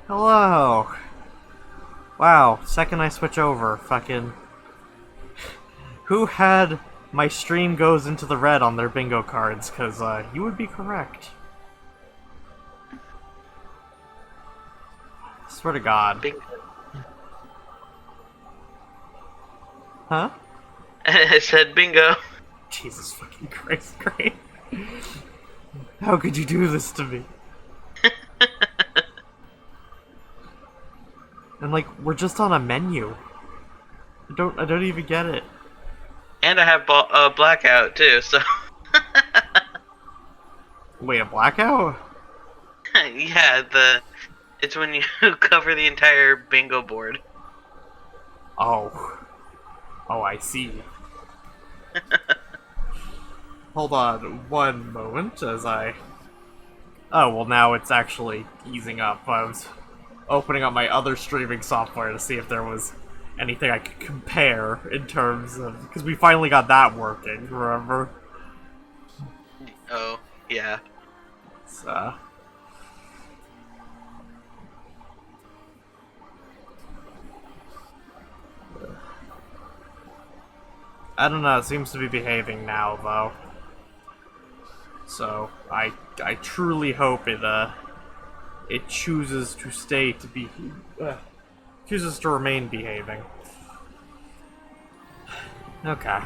Hello. Wow, second I switch over, fucking... Who had my stream goes into the red on their bingo cards? Cause, you would be correct. Swear to God. Bingo. Huh? I said bingo. Jesus fucking Christ, great. How could you do this to me? And like, we're just on a menu. I don't even get it. And I have blackout too, so... Wait, a blackout? Yeah, it's when you cover the entire bingo board. Oh. Oh, I see. Hold on one moment as I... Oh, well now it's actually easing up. I was opening up my other streaming software to see if there was anything I could compare in terms of... Because we finally got that working, remember? Oh, yeah. So... I don't know, it seems to be behaving now, though. So, I truly hope it chooses to stay to be... chooses to remain behaving. Okay.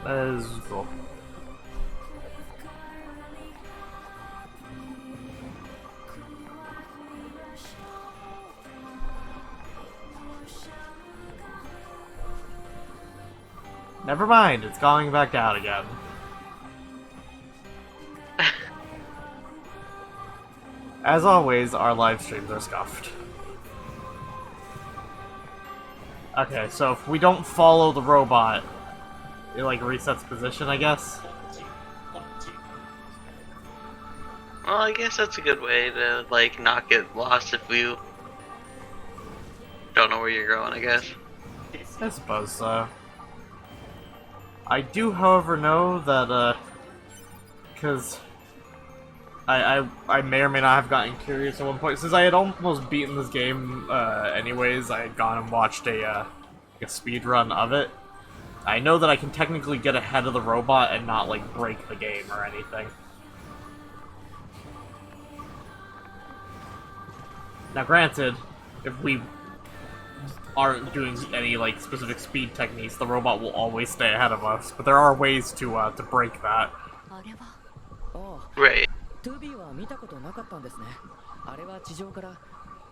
Let's go. Never mind, it's going back down again. As always, our live streams are scuffed. Okay, so if we don't follow the robot, it like resets position, I guess? Well, I guess that's a good way to, like, not get lost if you don't know where you're going, I guess. I suppose so. I do, however, know that, because I may or may not have gotten curious at one point. Since I had almost beaten this game, anyways, I had gone and watched a speed run of it. I know that I can technically get ahead of the robot and not, like, break the game or anything. Now, granted, if we aren't doing any, like, specific speed techniques, the robot will always stay ahead of us. But there are ways to break that. Right. 2B は見たことなかったんですね。あれは地上から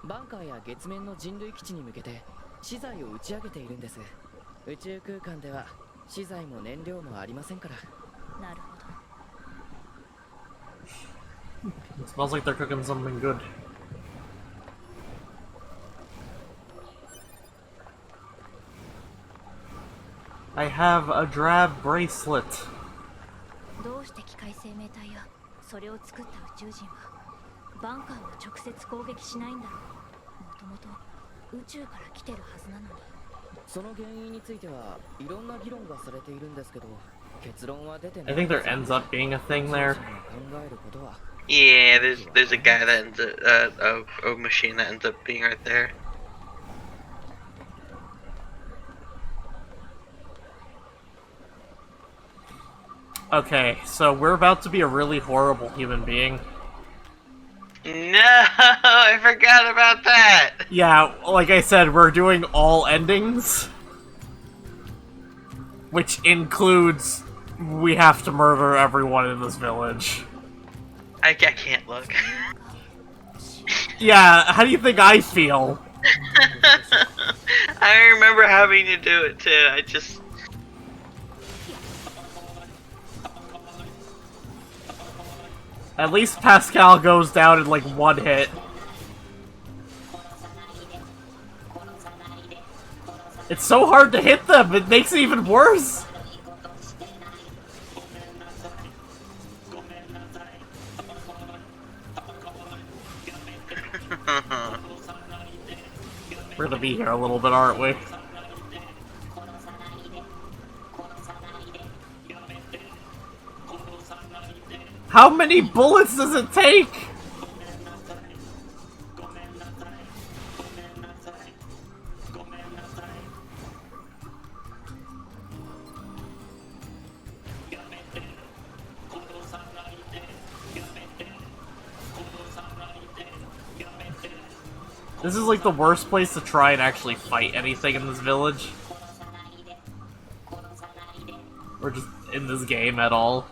バンカーや月面の人類基地に向けて資材を打ち上げているんです。宇宙空間では資材も燃料もありませんから。なるほど。It smells like they're cooking something good. I have a drab bracelet. どうして機械生命体やそれを作った宇宙人はバンカーを直接攻撃しないんだろう。もともと宇宙から来てるはずなのに。その原因についてはいろんな議論がされているんですけど、結論は出てない。I think there ends up being a thing there. 考えることは。Yeah, there's a guy that ends up, a machine that ends up being right there. Okay, so we're about to be a really horrible human being. No, I forgot about that. Yeah, like I said, we're doing all endings. Which includes we have to murder everyone in this village. I can't look. Yeah, how do you think I feel? I remember having to do it too. I just... At least Pascal goes down in like one hit. It's so hard to hit them, it makes it even worse! We're gonna be here a little bit, aren't we? How many bullets does it take? This is like the worst place to try and actually fight anything in this village. Or just in this game at all.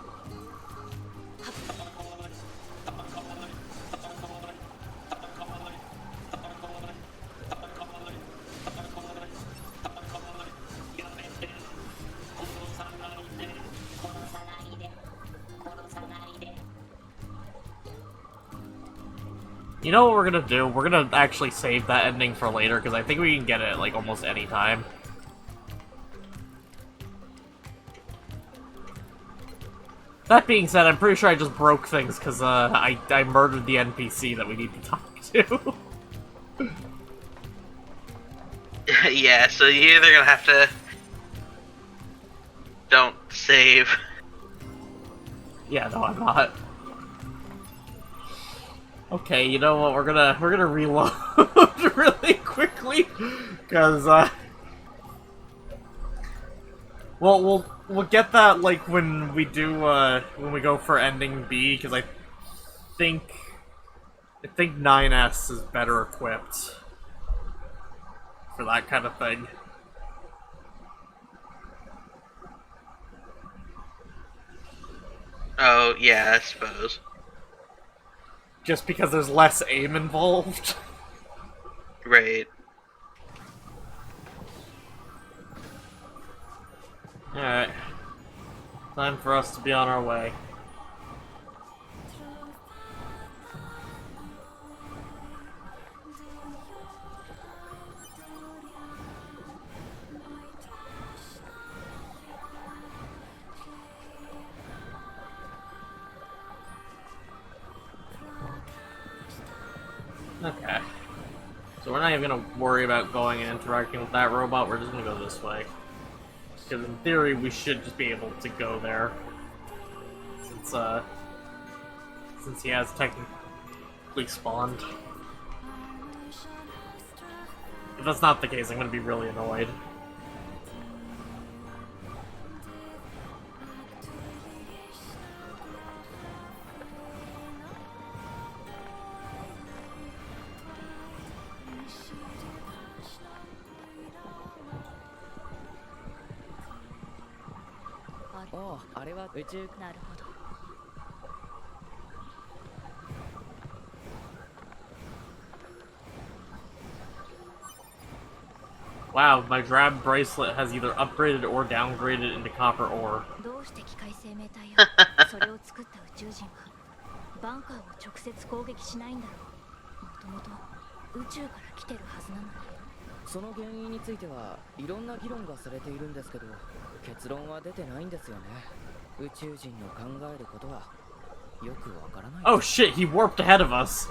You know what we're gonna do? We're gonna actually save that ending for later, because I think we can get it, like, almost any time. That being said, I'm pretty sure I just broke things, because, I murdered the NPC that we need to talk to. Yeah, so you're either gonna have to... Don't save. Yeah, no, I'm not. Okay, you know what? We're gonna reload really quickly, because we'll get that like when we do when we go for ending B, because I think 9S is better equipped for that kind of thing. Oh yeah, I suppose. Just because there's less aim involved. Right. Alright. Time for us to be on our way. Okay. So we're not even gonna worry about going and interacting with that robot, we're just gonna go this way. Because in theory, we should just be able to go there. Since he has technically spawned. If that's not the case, I'm gonna be really annoyed. Oh, あれは宇宙。なるほど。 Wow, my drab bracelet has either upgraded or downgraded into copper ore. どうして機械生命体やそれを作った宇宙人はバンカーを直接攻撃しないんだろう。もともと宇宙から来てるはずなのに。その原因についてはいろんな議論がされているんですけど、結論は出てないんですよね。宇宙人の考えることはよくわからない。 Oh shit, he warped ahead of us.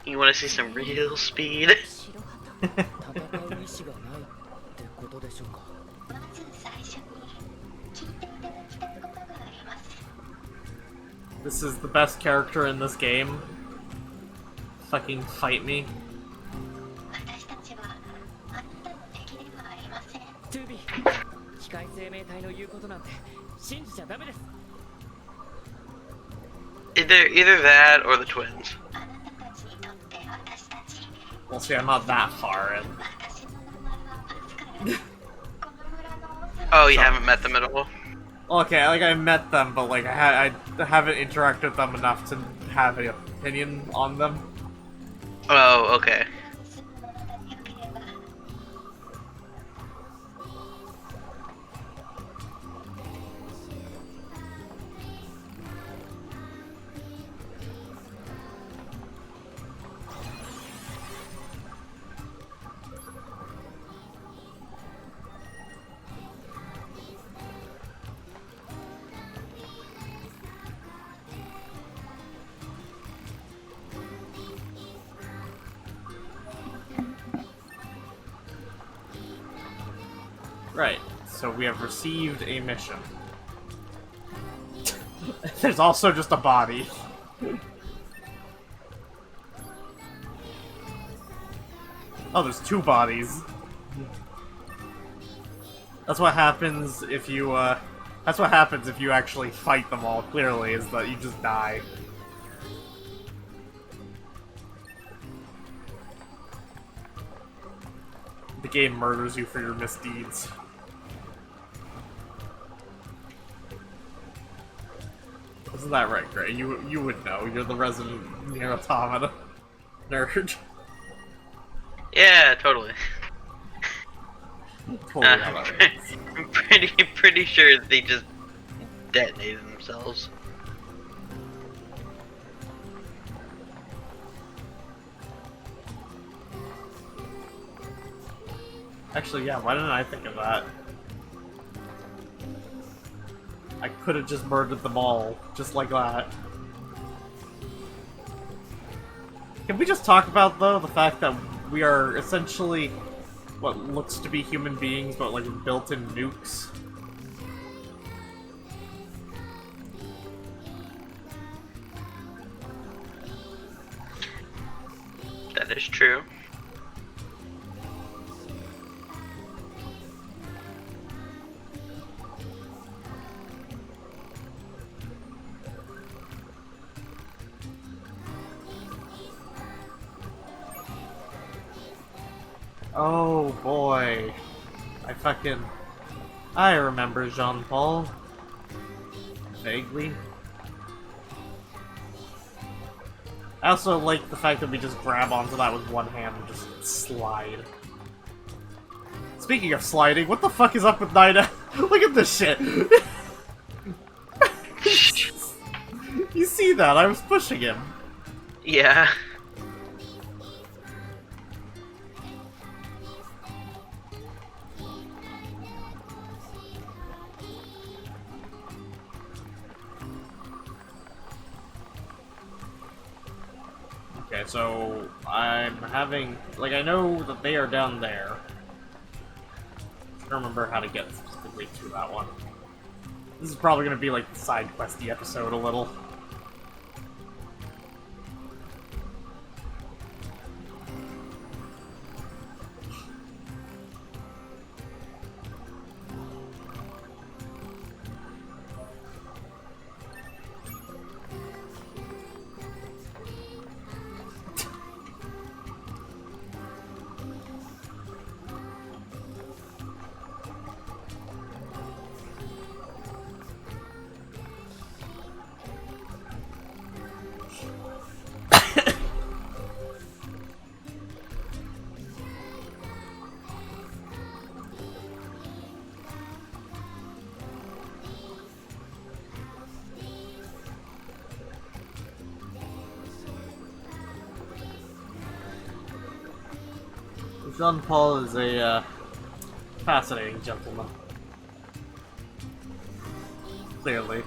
You want to see some real speed? 白旗。戦う意志がないってことでしょうか。 まず最初に聞いていただきたいことがあります。 This is the best character in this game. Fucking fight me. 私たちはあなたの敵ではありません。トゥービー、機械生命体の言うことなんて信じちゃダメです。 Either that or the twins. あなたたちにとって私たち。 Well, see, I'm not that far in. 私の名前はパスカル。この村の王様。 Oh, you haven't met them at all? Okay, like I met them, but like I haven't interacted with them enough to have an opinion on them. Oh, okay. 住む者が良ければ。 Right, so we have received a mission. There's also just a body. Oh, there's two bodies. That's what happens if you, that's what happens if you actually fight them all, clearly, is that you just die. The game murders you for your misdeeds. Isn't that right, Gray? You would know. You're the resident Nier Automata nerd. Yeah, totally. Totally how that works. I'm pretty sure they just detonated themselves. Actually, yeah, why didn't I think of that? I could have just murdered them all, just like that. Can we just talk about, though, the fact that we are essentially what looks to be human beings, but like built-in nukes? That is true. Oh boy. I remember Jean-Paul. Vaguely. I also like the fact that we just grab onto that with one hand and just slide. Speaking of sliding, what the fuck is up with Nida? Look at this shit! You see that? I was pushing him. Yeah. Okay, so I'm having... Like, I know that they are down there. I don't remember how to get specifically to that one. This is probably going to be like the side questy episode a little. Jean-Paul is a fascinating gentleman. Clearly.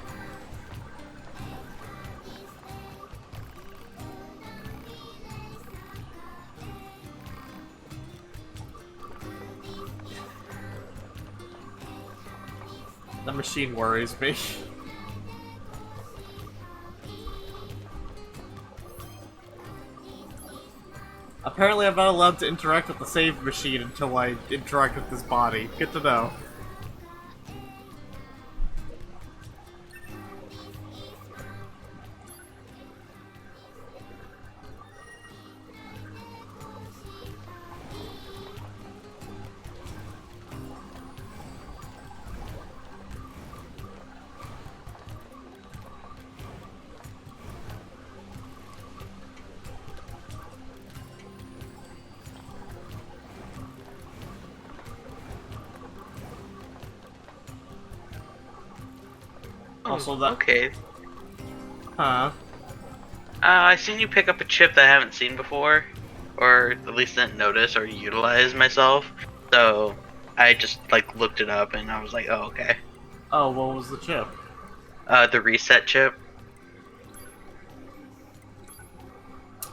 The machine worries me. Apparently I'm not allowed to interact with the save machine until I interact with this body. Good to know. Also that... Okay. Huh? I seen you pick up a chip that I haven't seen before, or at least didn't notice or utilize myself. So I just like looked it up and I was like, oh okay. Oh, what was the chip? The reset chip.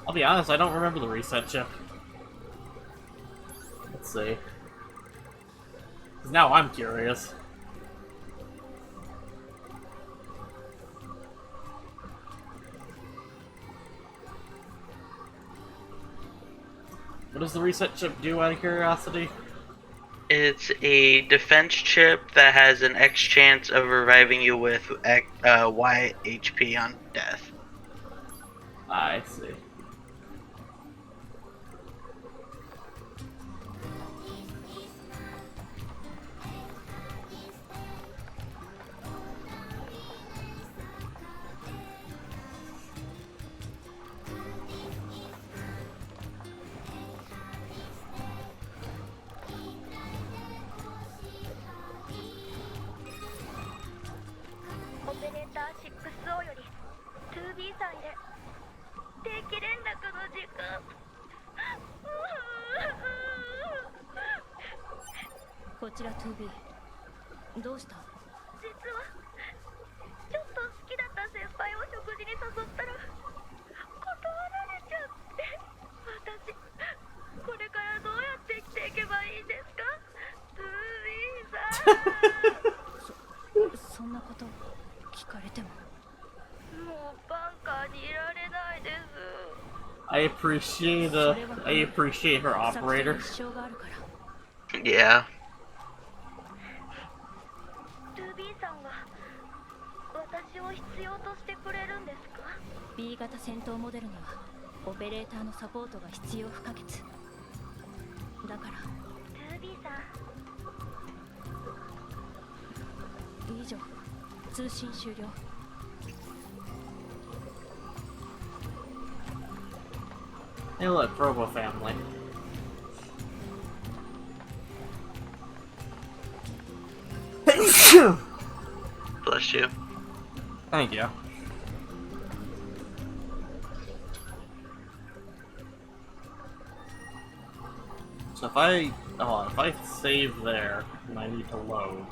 I'll be honest, I don't remember the reset chip. Let's see. 'Cause now I'm curious. What does the reset chip do, out of curiosity? It's a defense chip that has an X chance of reviving you with Y HP on death. I see. Operator 6O より 2B さんへ定期連絡の時間。こちら 2B どうした？実はちょっと好きだった先輩を食事に誘ったら断られちゃって、私これからどうやって生きていけばいいんですか？ 2B さんそんなこと聞かれてももうバンカーにいられないです。I appreciate her operator. Yeah. 2B さんが私を必要としてくれるんですか？ B 型戦闘モデルにはオペレーターのサポートが必要不可欠だから。 2B さん以上、通信終了。Hey look, Robo family. Bless you. Thank you. So if I save there and I need to load,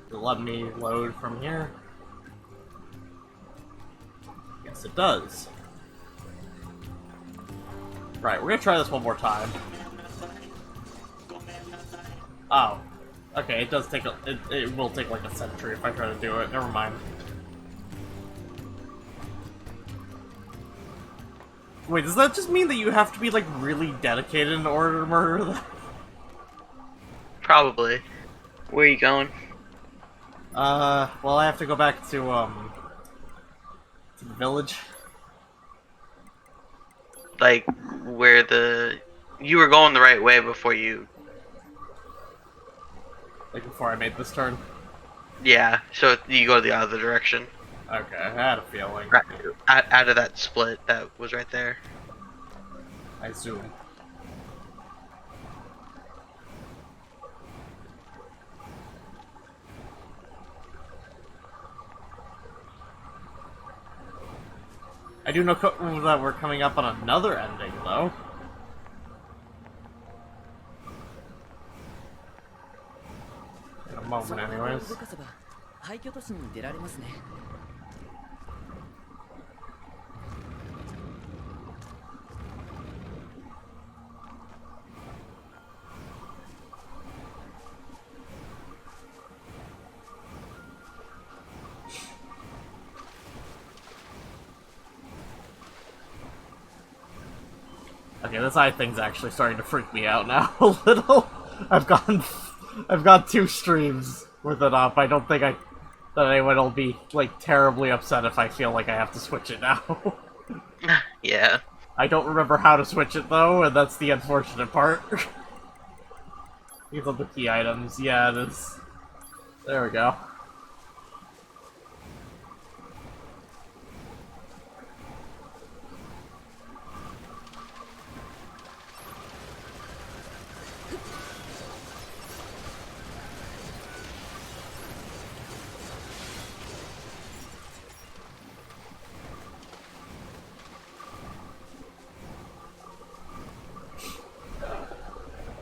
does it let me load from here? Yes, it does. Right, we're gonna try this one more time. Oh. Okay, it does take it will take like a century if I try to do it. Never mind. Wait, does that just mean that you have to be like really dedicated in order to murder them? Probably. Where are you going? Well I have to go back to the village. Like, where you were going the right way before you... Like before I made this turn? Yeah, so you go the other direction. Okay, I had a feeling. Right, out of that split that was right there. I assume. I do know that we're coming up on another ending, though. In a moment, anyways. Okay, this eye thing's actually starting to freak me out now a little. I've gone 2 streams with it up. I don't think that anyone will be like terribly upset if I feel like I have to switch it now. Yeah. I don't remember how to switch it though, and that's the unfortunate part. These are the key items. Yeah, it is. There we go.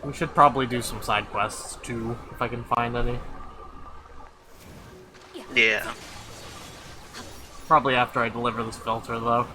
We should probably do some side quests too, if I can find any. Yeah. Probably after I deliver this filter, though.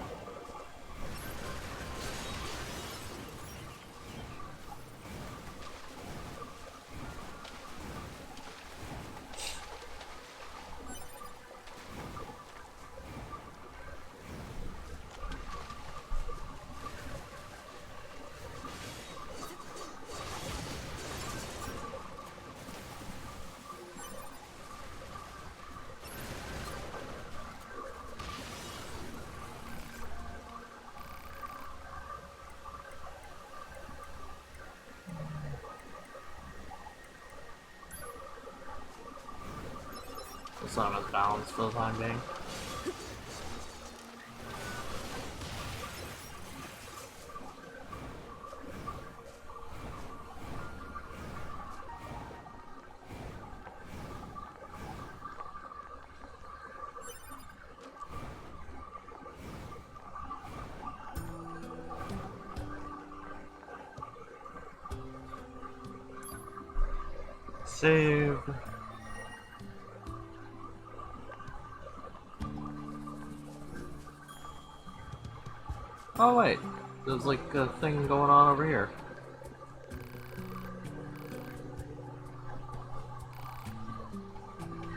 set him as balanced for the time being. Save. Oh wait, there's like a thing going on over here.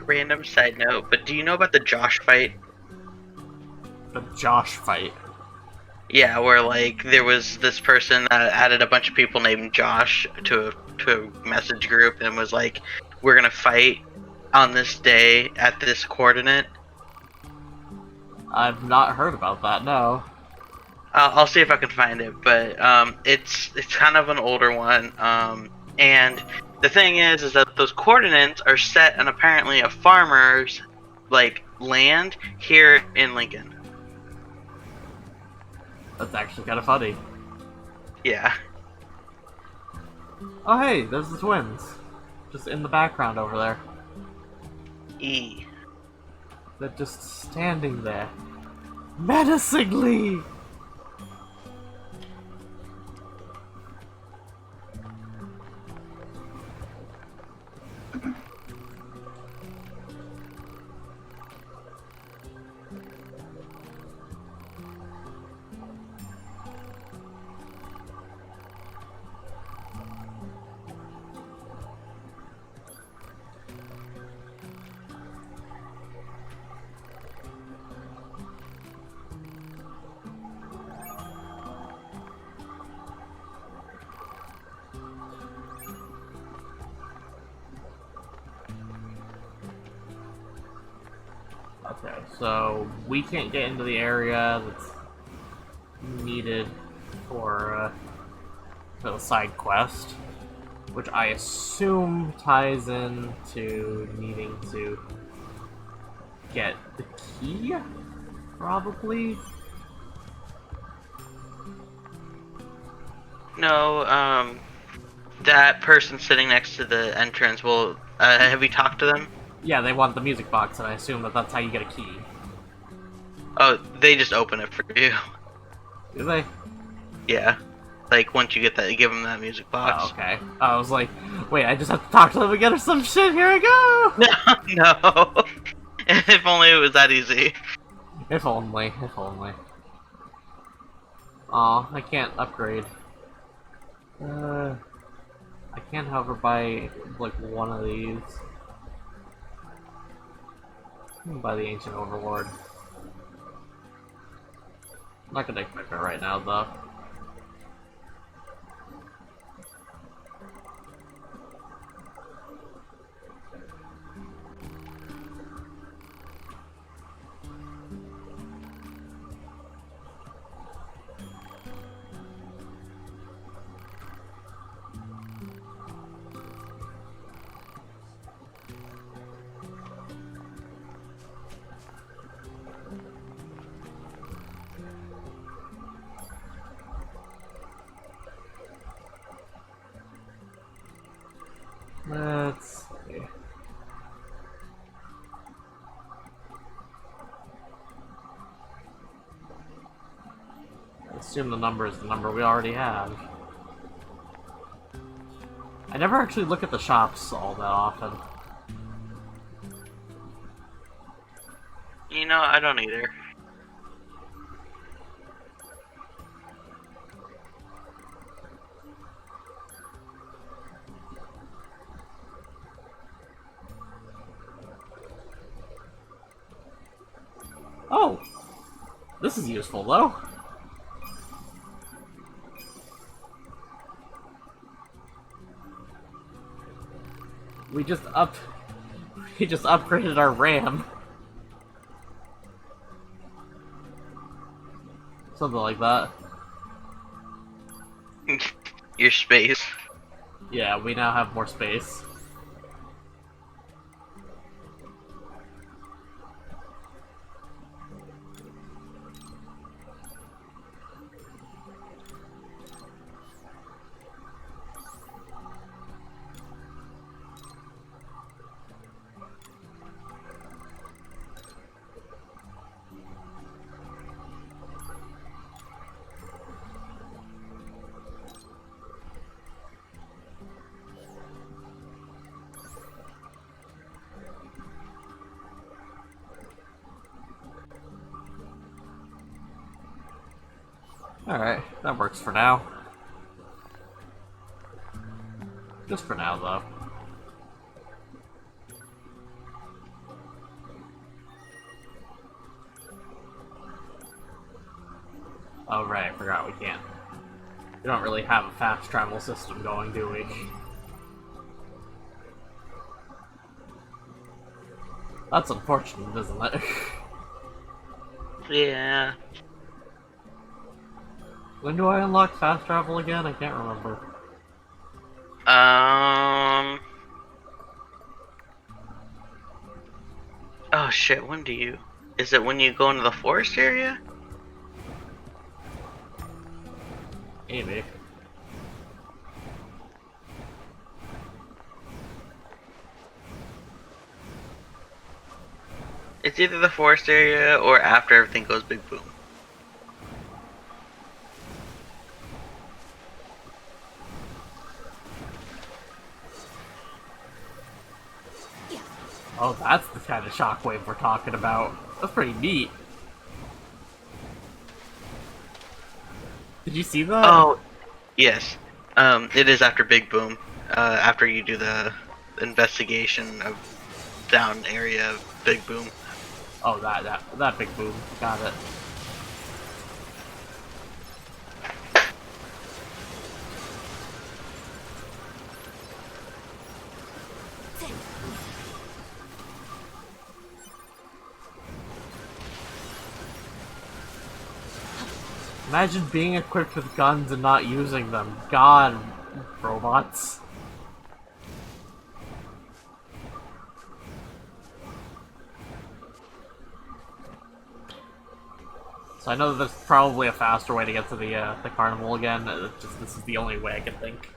Random side note, but do you know about the Josh fight? The Josh fight. Yeah, where like there was this person that added a bunch of people named Josh to a message group and was like, "We're gonna fight on this day at this coordinate." I've not heard about that, no. I'll see if I can find it, but it's kind of an older one. And the thing is that those coordinates are set on apparently a farmer's like land here in Lincoln. That's actually kind of funny. Yeah. Oh hey, there's the twins. Just in the background over there. E. They're just standing there. Menacingly! Okay, so we can't get into the area that's needed for the side quest, which I assume ties in to needing to get the key, probably? No, that person sitting next to the entrance. Well, have you talked to them? Yeah, they want the music box, and I assume that that's how you get a key. Oh, they just open it for you. Do they? Yeah. Like, once you get that, you give them that music box. Oh, okay. I was like, wait, I just have to talk to them again or some shit, here I go! No. If only it was that easy. If only, if only. Aw, I can't upgrade. I can, however, buy, like, one of these. By the Ancient Overlord. I'm not gonna equip it right now, though. Let's see. I assume the number is the number we already have. I never actually look at the shops all that often. You know, I don't either. Oh! This is useful, though. We just upgraded our RAM. Something like that. Your space. Yeah, we now have more space. Alright, that works for now. Just for now, though. Oh, right, I forgot we can't. We don't really have a fast travel system going, do we? That's unfortunate, isn't it? Yeah. When do I unlock fast travel again? I can't remember. Oh shit, when do you... Is it when you go into the forest area? Maybe. It's either the forest area or after everything goes big boom. Oh, that's the kind of shockwave we're talking about. That's pretty neat. Did you see that? Oh, yes. It is after big boom. After you do the investigation of down area of big boom. Oh, that big boom. Got it. Imagine being equipped with guns and not using them. God, robots. So I know that there's probably a faster way to get to the carnival again. Just this is the only way I can think.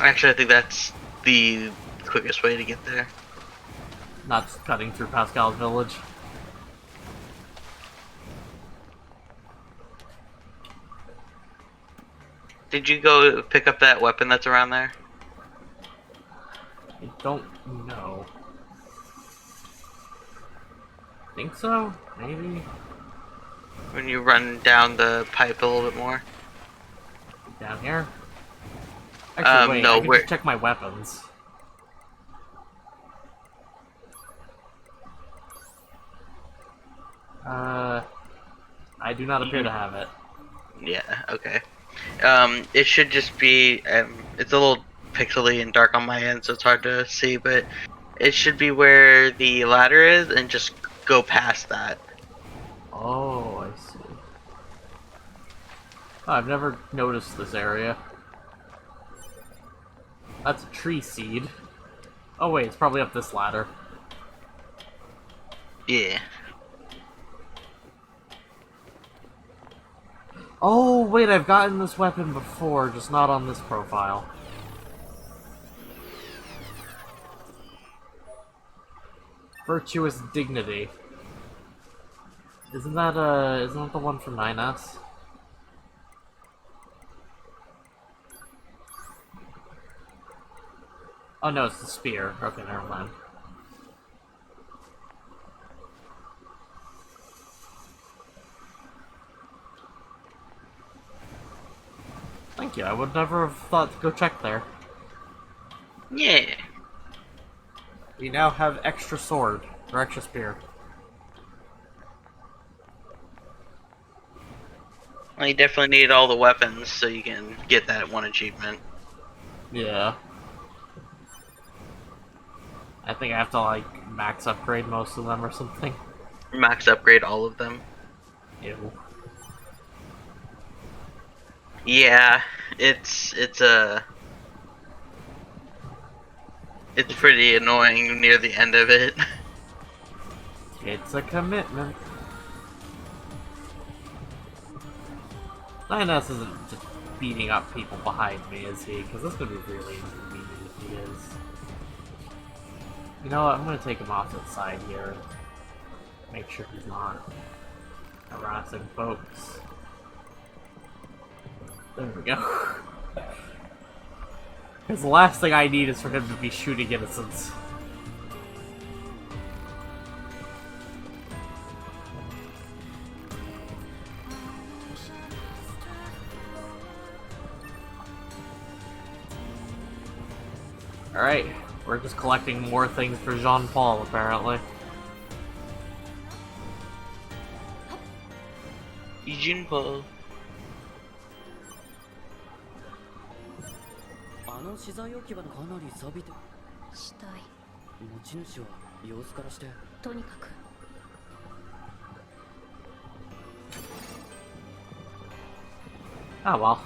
Actually, I think that's the quickest way to get there. Not just cutting through Pascal's village. Did you go pick up that weapon that's around there? I don't know. Think so? Maybe? When you run down the pipe a little bit more? Down here? Actually, wait, no, I can just check my weapons. I do not appear to have it. Yeah, okay. It should just be, it's a little pixely and dark on my end, so it's hard to see, but it should be where the ladder is, and just go past that. Oh, I see. Oh, I've never noticed this area. That's a tree seed. Oh wait, it's probably up this ladder. Yeah. Oh wait, I've gotten this weapon before, just not on this profile. Virtuous Dignity. Isn't that the one from 9S? Oh no, it's the spear. Okay, never mind. Thank you, I would never have thought to go check there. Yeah. We now have extra sword, or extra spear. Well, you definitely need all the weapons so you can get that one achievement. Yeah. I think I have to, like, max upgrade most of them or something. Max upgrade all of them. Ew. Yeah, it's pretty annoying near the end of it. It's a commitment. 9S isn't just beating up people behind me, is he? Because this would be really inconvenient if he is. You know what? I'm gonna take him off to the side here. Make sure he's not harassing folks. There we go. Because the last thing I need is for him to be shooting innocents. Alright, we're just collecting more things for Jean-Paul, apparently. Eugene Paul. あの資材置き場のかなり錆びて死体持ち主は様子からしてとにかく Oh well.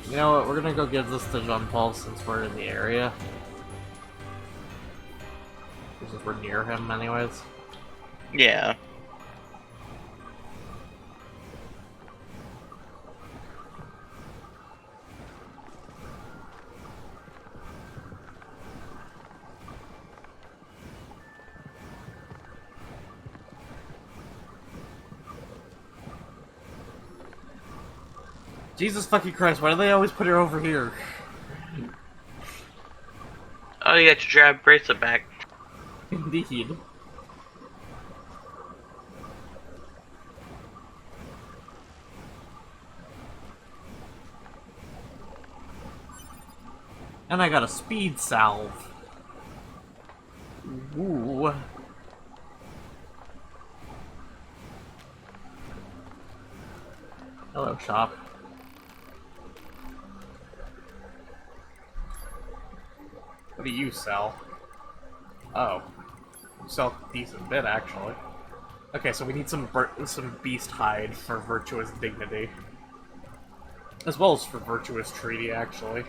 You know what, we're gonna go give this to Jean-Paul since we're in the area. Since we're near him anyways. Yeah. Jesus fucking Christ, why do they always put it over here? Oh, you got your drab bracelet back. Indeed. And I got a speed salve. Ooh. Hello, shop. What do you sell? Oh. You sell a decent bit, actually. Okay, so we need some beast hide for virtuous dignity. As well as for virtuous treaty, actually.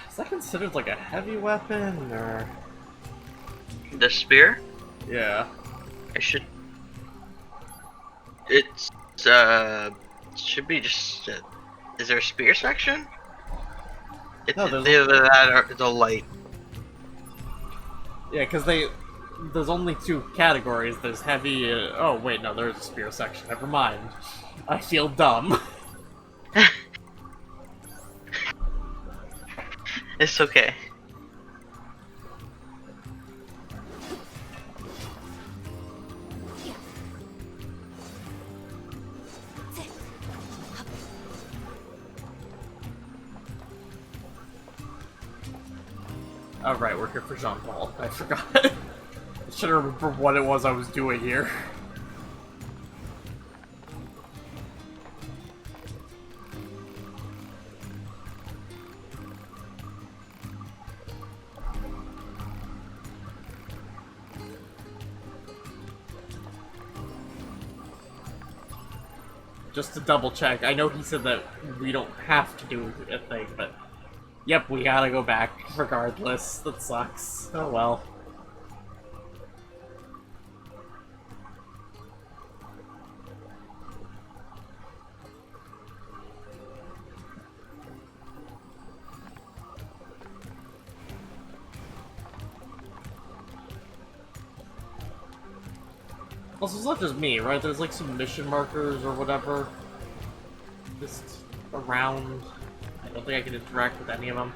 Is that considered like a heavy weapon, or...? The spear? Yeah. I should... It's, should be just... is there a spear section? It's No, there's either that or it's a light. Yeah, because there's only two categories. There's heavy... oh, wait, no, there's a spear section. Never mind. I feel dumb. It's okay. Oh, right, we're here for Jean-Paul. I forgot. I should remember what it was I was doing here. Just to double check, I know he said that we don't have to do a thing, but... Yep, we gotta go back, regardless. That sucks. Oh well. Also, it's not just me, right? There's like some mission markers or whatever. Just around. I don't think I can interact with any of them.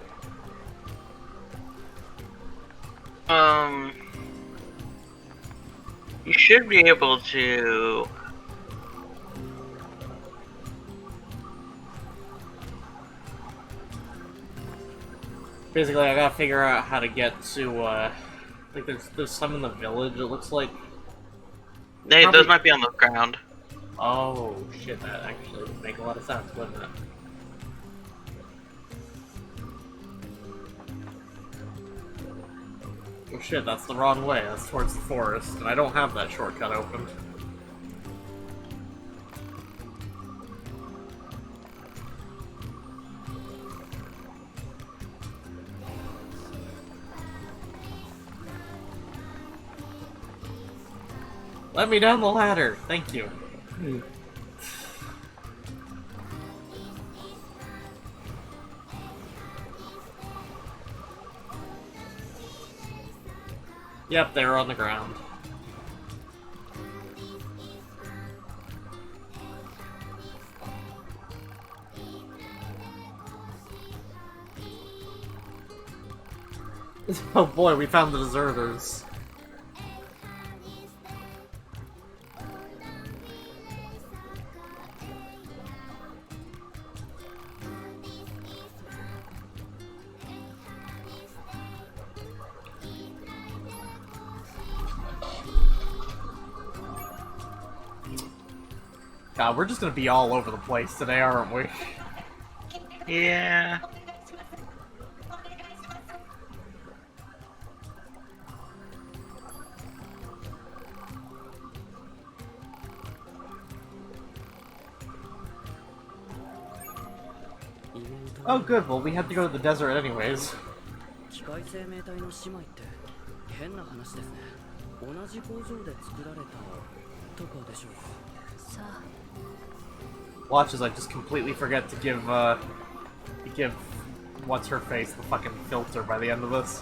You should be able to... Basically, I gotta figure out how to get to, like, there's some in the village, it looks like. Hey, Probably... those might be on the ground. Oh, shit, that actually would make a lot of sense, wouldn't it? Oh shit, that's the wrong way, that's towards the forest, and I don't have that shortcut open. Let me down the ladder, thank you. Yep, they were on the ground. Oh boy, we found the deserters. God, we're just gonna be all over the place today, aren't we? Yeah. Oh good, well we have to go to the desert anyways. 機械生命体の姉妹って変な話ですね。同じ工場で作られたとかでしょうか。さあ Watch as I just completely forget to give what's her face the fucking filter by the end of this.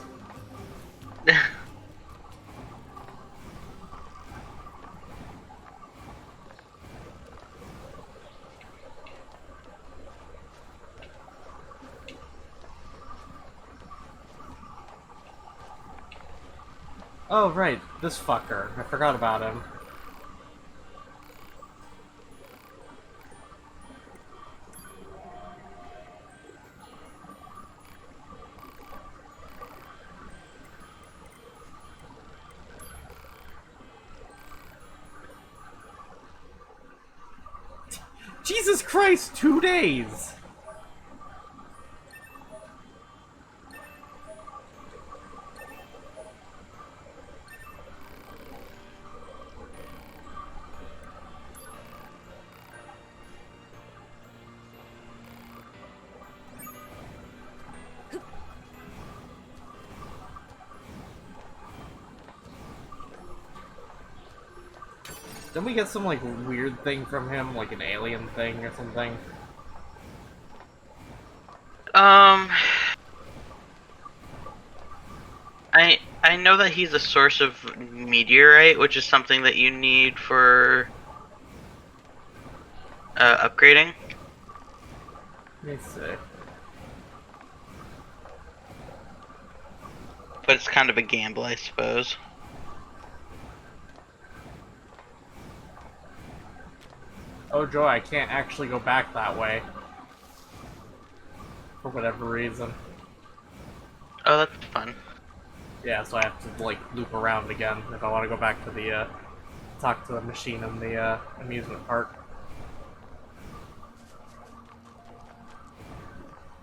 Oh right, this fucker. I forgot about him. Jesus Christ, 2 days! Didn't we get some, like, weird thing from him? Like an alien thing or something? I know that he's a source of meteorite, which is something that you need for upgrading. Let me see. But it's kind of a gamble, I suppose. Oh joy, I can't actually go back that way. For whatever reason. Oh, that's fun. Yeah, so I have to, like, loop around again if I want to go back to the, talk to the machine in the, amusement park.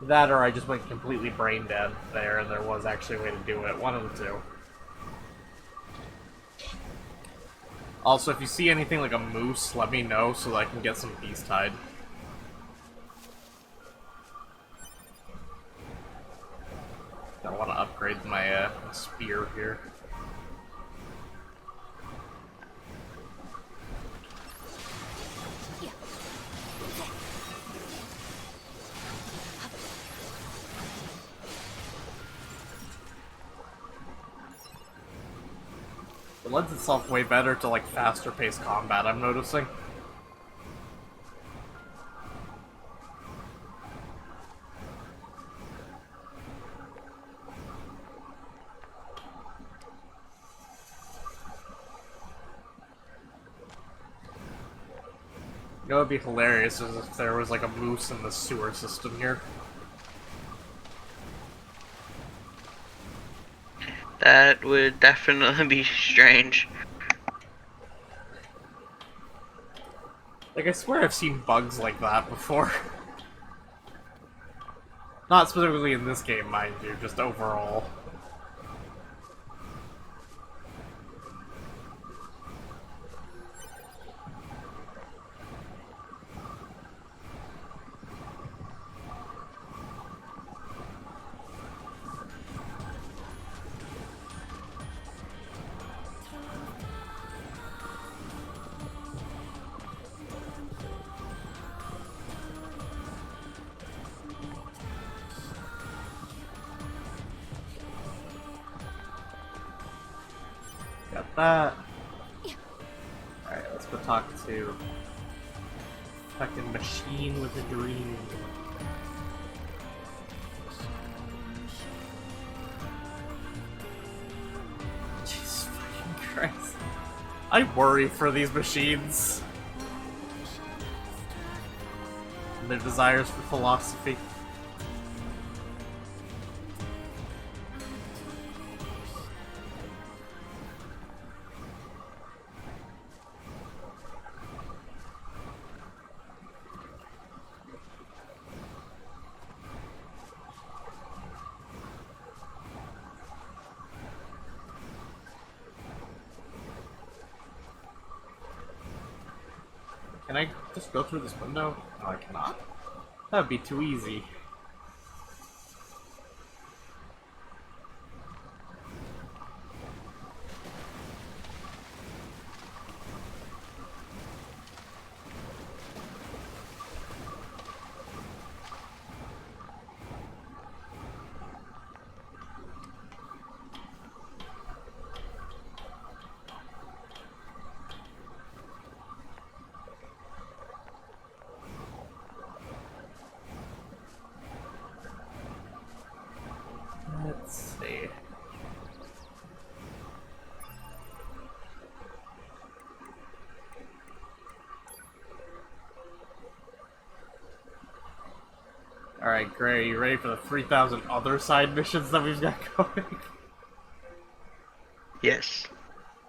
That or I just went completely brain dead there and there was actually a way to do it. One of the two. Also, if you see anything like a moose, let me know so that I can get some piece tied. I want to upgrade my spear here. It lends itself way better to like faster paced combat, I'm noticing. You know, it'd be hilarious is if there was like a moose in the sewer system here. That would definitely be strange. Like, I swear I've seen bugs like that before. Not specifically in this game, mind you, just overall. Got that. Alright, let's go talk to fucking machine with a dream. I worry for these machines. And their desires for philosophy. Can I just go through this window? No, I cannot. That would be too easy. Let's see. Alright, Gray, you ready for the 3,000 other side missions that we've got going? Yes.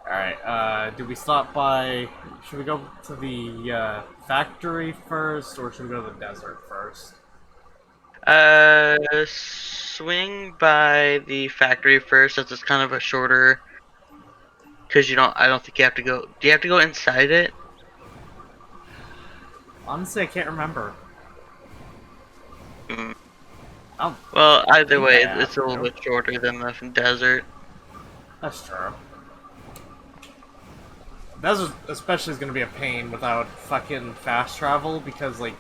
Alright, do we stop by... Should we go to the factory first, or should we go to the desert first? Swing by the factory first, as it's kind of a shorter. Because I don't think you have to go. Do you have to go inside it? Honestly, I can't remember. Mm. Oh, Well, either think way, I have it's a little to. bit shorter than the desert. That's true. Desert especially is going to be a pain without fucking fast travel, because, like,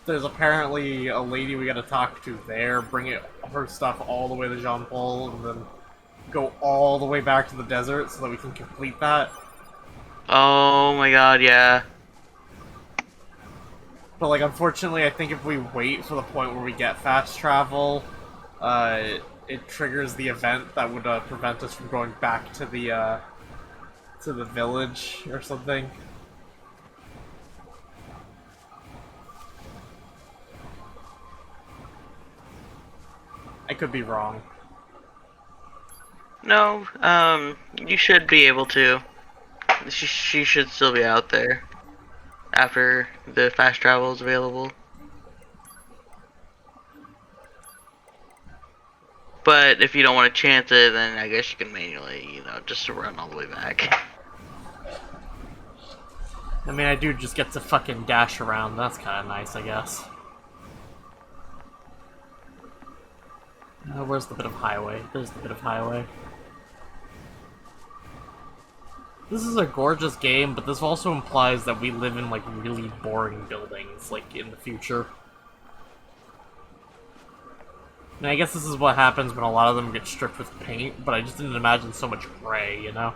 there's apparently a lady we gotta talk to there, bring her stuff all the way to Jean Paul, and then go all the way back to the desert so that we can complete that. Oh my god, yeah. But, like, unfortunately, I think if we wait for the point where we get fast travel, it triggers the event that would prevent us from going back to the village or something. I could be wrong. No, you should be able to. She should still be out there after the fast travel is available. But if you don't want to chance it, then I guess you can manually, just run all the way back. I mean, I do just get to fucking dash around. That's kind of nice, I guess. Where's the bit of highway? There's the bit of highway. This is a gorgeous game, but this also implies that we live in, like, really boring buildings, like, in the future. I mean, I guess this is what happens when a lot of them get stripped with paint, but I just didn't imagine so much gray, you know?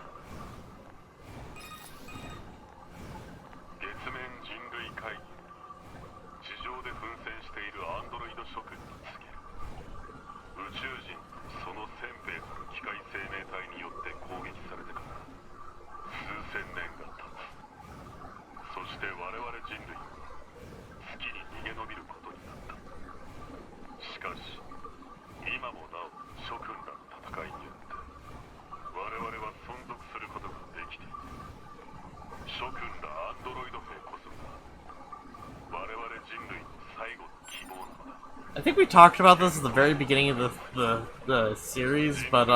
I think we talked about this at the very beginning of the series, but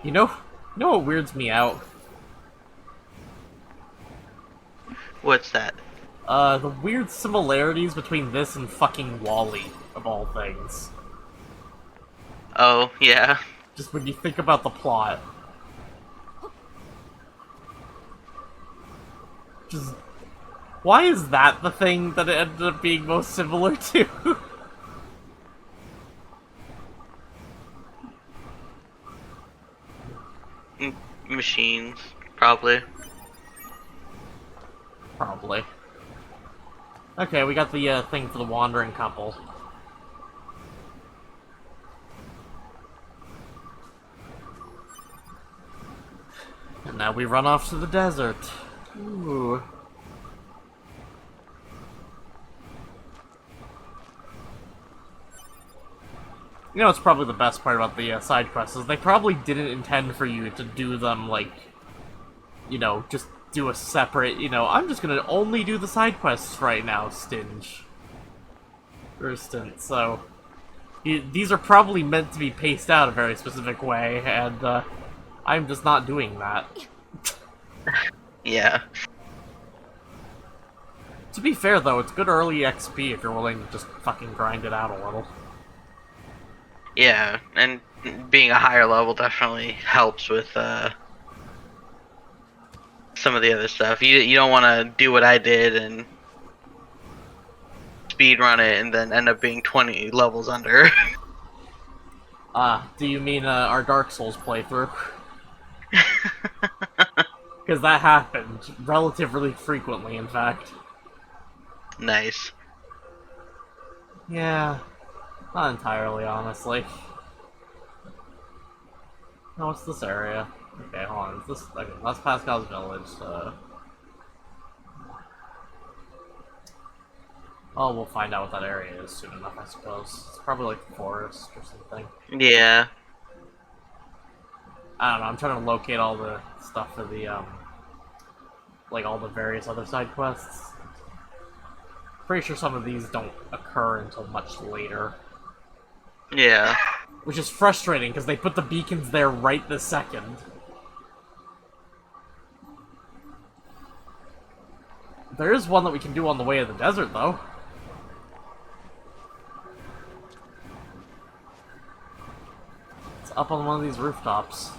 you know what weirds me out? What's that? The weird similarities between this and fucking Wall-E, of all things. Oh, yeah. Just when you think about the plot. Just... Why is that the thing that it ended up being most similar to? Machines, probably. Probably. Okay, we got the thing for the wandering couple. Now we run off to the desert. Ooh. You know, it's probably the best part about the side quests is they probably didn't intend for you to do them, like, you know, just do a separate, you know, I'm just gonna only do the side quests right now, stinge. For instance, so... These are probably meant to be paced out a very specific way, and, I'm just not doing that. Yeah. To be fair, though, it's good early XP if you're willing to just fucking grind it out a little. Yeah, and being a higher level definitely helps with some of the other stuff. You don't want to do what I did and speed run it and then end up being 20 levels under. Do you mean our Dark Souls playthrough? Because that happened relatively frequently, in fact. Nice. Yeah, not entirely, honestly. No, what's this area? Okay, hold on. Is this? Okay, that's Pascal's village. Oh, we'll find out what that area is soon enough, I suppose. It's probably like the forest or something. Yeah. I don't know. I'm trying to locate all the stuff for the like all the various other side quests. Pretty sure some of these don't occur until much later. Yeah. Which is frustrating, because they put the beacons there right this second. There is one that we can do on the way to the desert, though. It's up on one of these rooftops.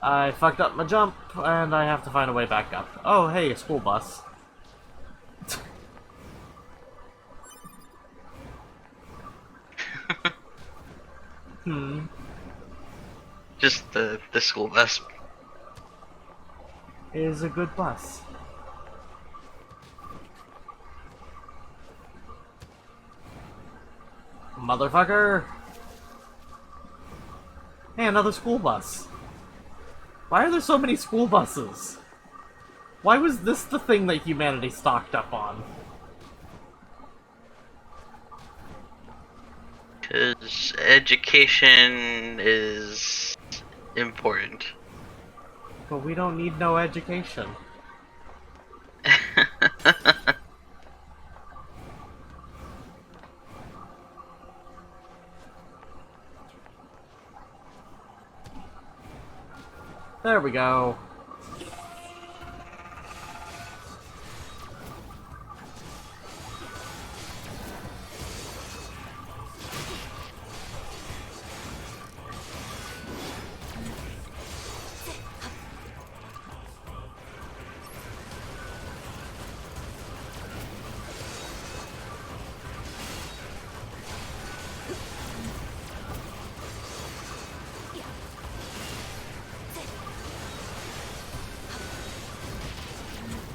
I fucked up my jump, and I have to find a way back up. Oh, hey, a school bus. Just the school bus. It is a good bus. Motherfucker! Hey, another school bus. Why are there so many school buses? Why was this the thing that humanity stocked up on? Because education is important. But we don't need no education. There we go.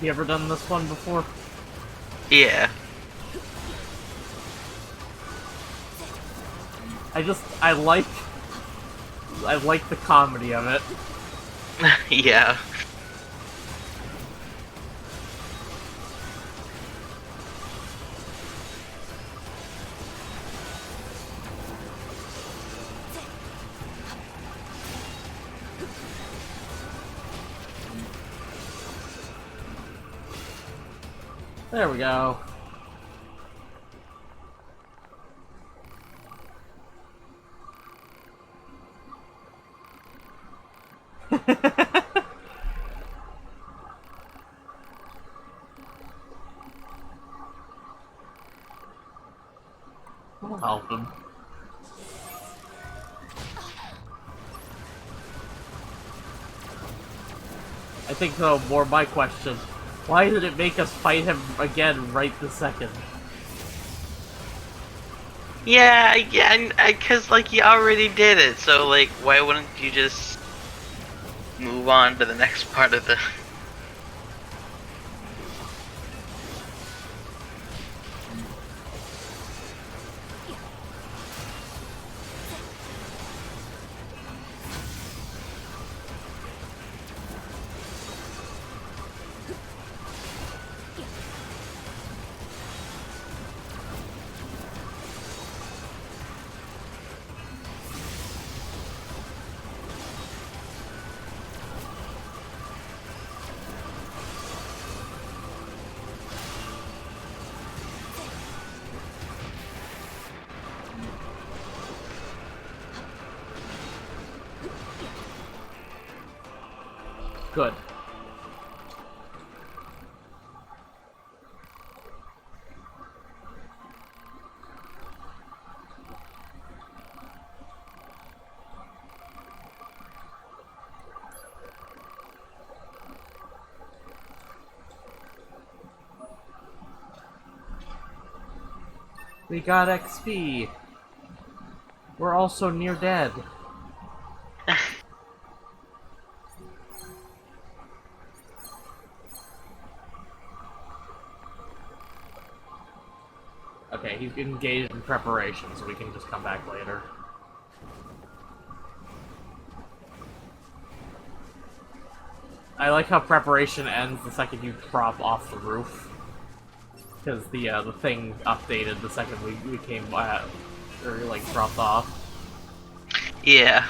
You ever done this one before? Yeah. I like the comedy of it. Yeah. There we go. I'll help him. I think, though, more my question. Why did it make us fight him again right this second? Yeah, because, like, you already did it, so, like, why wouldn't you just move on to the next part of the... Good. We got XP. We're also near dead. Okay, he's engaged in preparation, so we can just come back later. I like how preparation ends the second you drop off the roof. Because the thing updated the second we came or like dropped off. Yeah.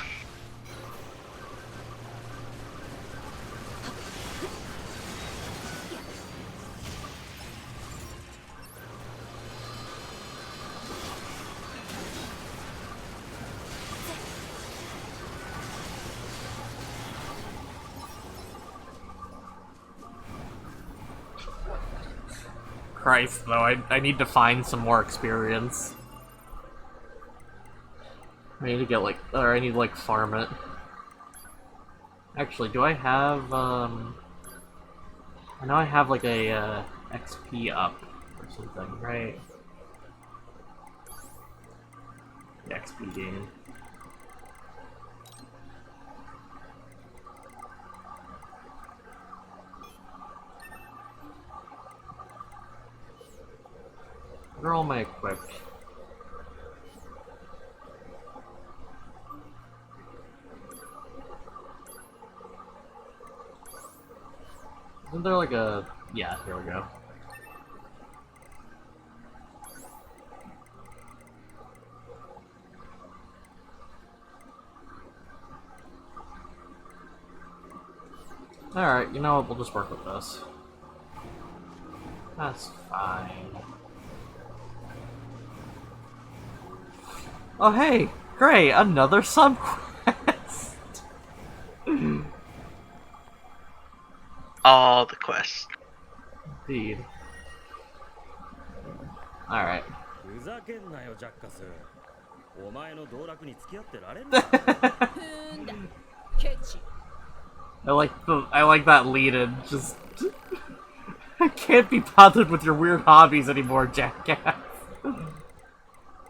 Christ, though, I need to find some more experience. I need to get, like, or I need to, like, farm it. Actually, do I have, I know I have, like, a, XP up or something, right? The XP gain. What are all my equipped? Isn't there like a... Yeah, here we go. Alright, you know what, we'll just work with this. That's fine. Oh hey, great, another sub-quest! All the quests. Indeed. Alright. ふざけんなよジャッカス。お前の道楽に付き合ってられん I like that lead-in, just... I can't be bothered with your weird hobbies anymore, Jackass.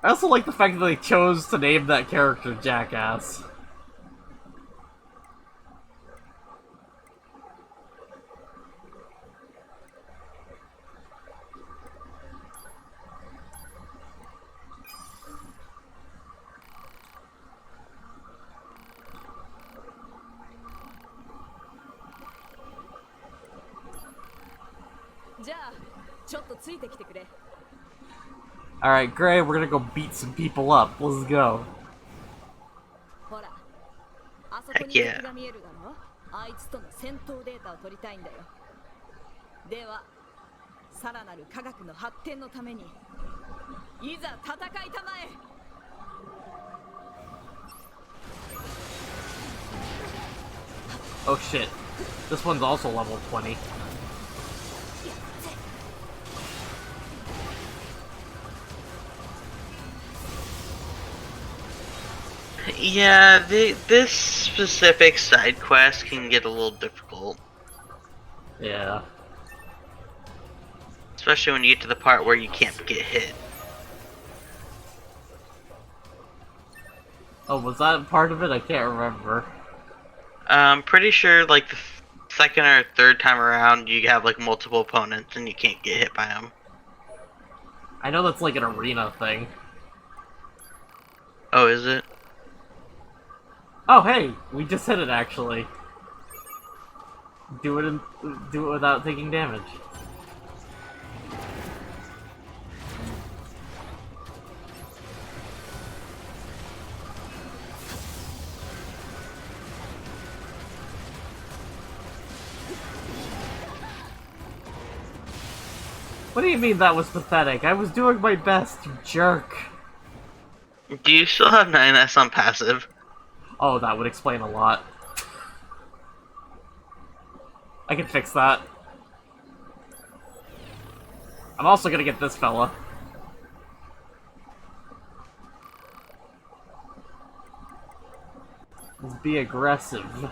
I also like the fact that they chose to name that character Jackass. Alright, Gray, we're gonna go beat some people up. Let's go. Heck yeah. あいつとの戦闘データを取りたいんだよ。では、さらなる科学の発展のために、いざ戦いたまえ。Oh shit. This one's also level 20. Yeah, this specific side quest can get a little difficult. Yeah. Especially when you get to the part where you can't get hit. Oh, was that part of it? I can't remember. I'm pretty sure, like, the second or third time around, you have, like, multiple opponents and you can't get hit by them. I know that's like an arena thing. Oh, is it? Oh, hey! We just hit it, actually. Do it without taking damage. What do you mean that was pathetic? I was doing my best, you jerk. Do you still have 9S on passive? Oh, that would explain a lot. I can fix that. I'm also gonna get this fella. Let's be aggressive.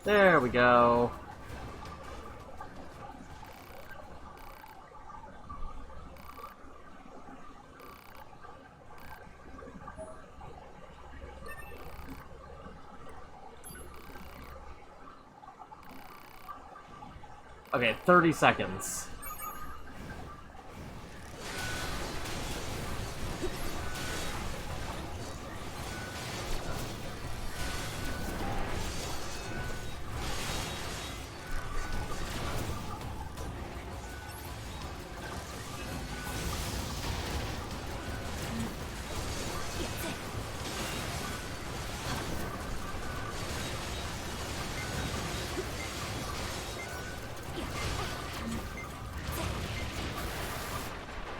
There we go. Okay, 30 seconds.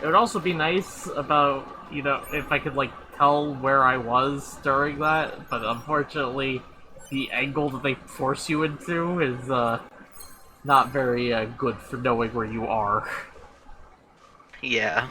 It would also be nice about, you know, if I could, like, tell where I was during that, but unfortunately, the angle that they force you into is, not very, good for knowing where you are. Yeah.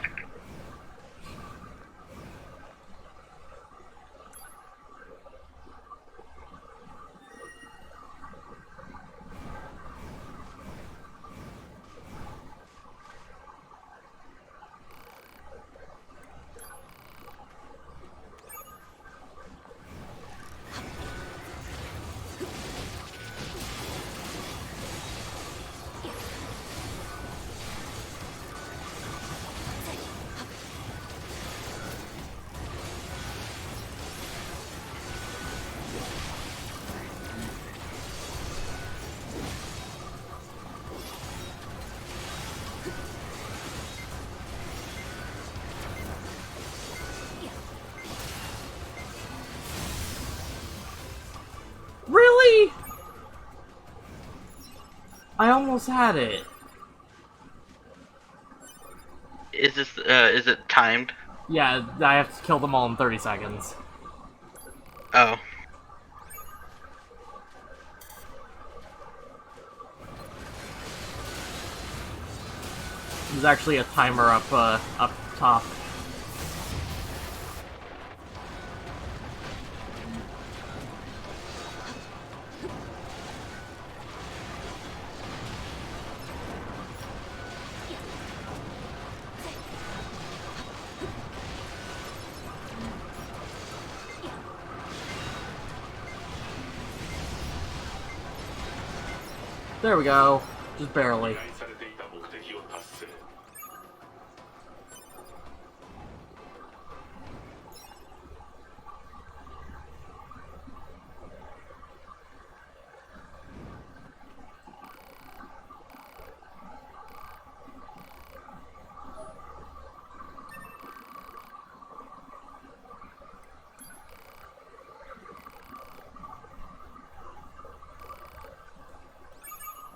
Really? I almost had it. Is this, is it timed? Yeah, I have to kill them all in 30 seconds. Oh. There's actually a timer up top. There we go. Just barely.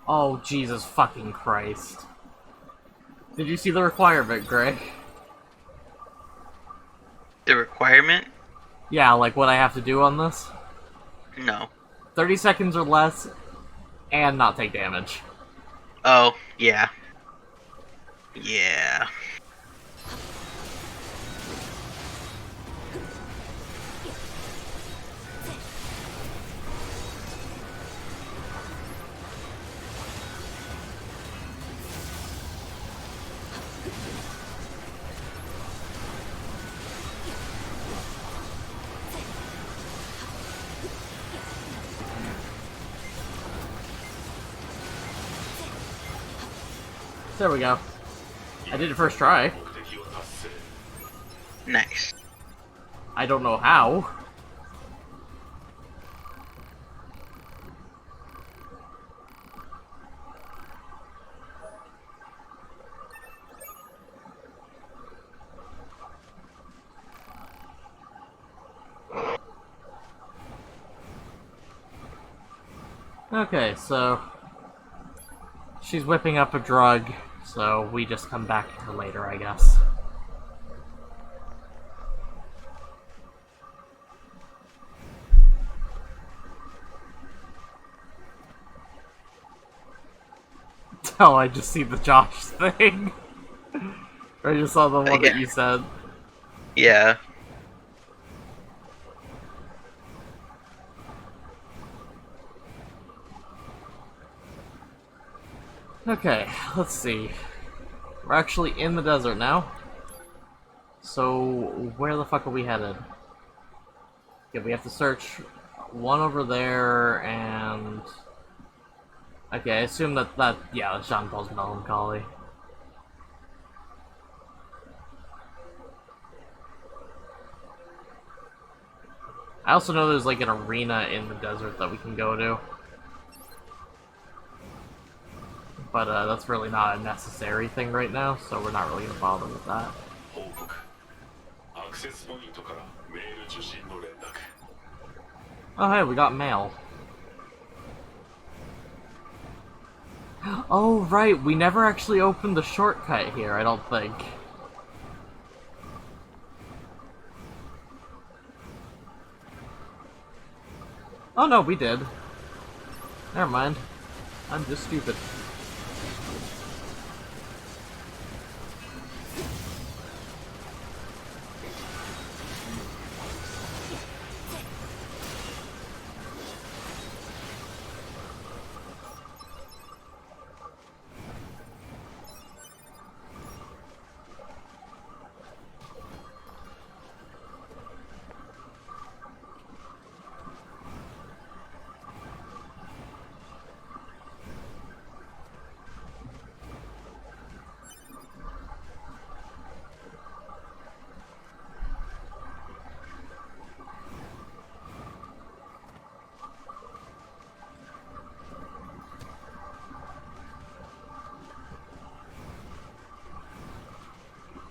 Oh, Jesus fucking Christ. Did you see the requirement, Greg? The requirement? Yeah, like what I have to do on this? No. 30 seconds or less, and not take damage. Oh, yeah. Yeah. There we go. I did it first try. Nice. I don't know how. Okay, so she's whipping up a drug, so we just come back to her later, I guess. Oh, I just see the Josh thing. Or I just saw the one that you said. Yeah. Okay, let's see. We're actually in the desert now. So, where the fuck are we headed? Yeah, we have to search one over there, and... Okay, I assume that, yeah, that's Jean Paul's Melancholy. I also know there's like an arena in the desert that we can go to. But that's really not a necessary thing right now, so we're not really gonna bother with that. Oh hey, we got mail. Oh right, we never actually opened the shortcut here, I don't think. Oh no, we did. Never mind. I'm just stupid.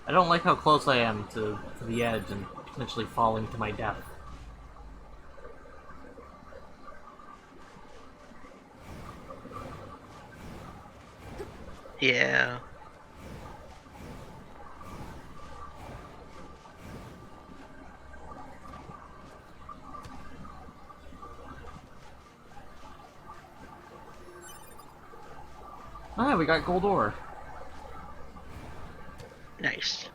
I don't like how close I am to the edge and potentially falling to my death. Yeah. Oh yeah, we got gold ore. Nice.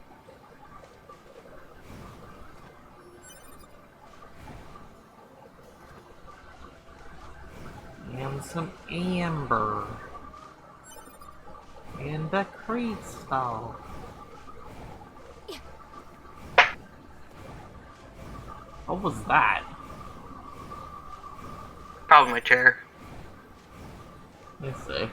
And some amber. And a crystal. What was that? Probably my chair. Let's see.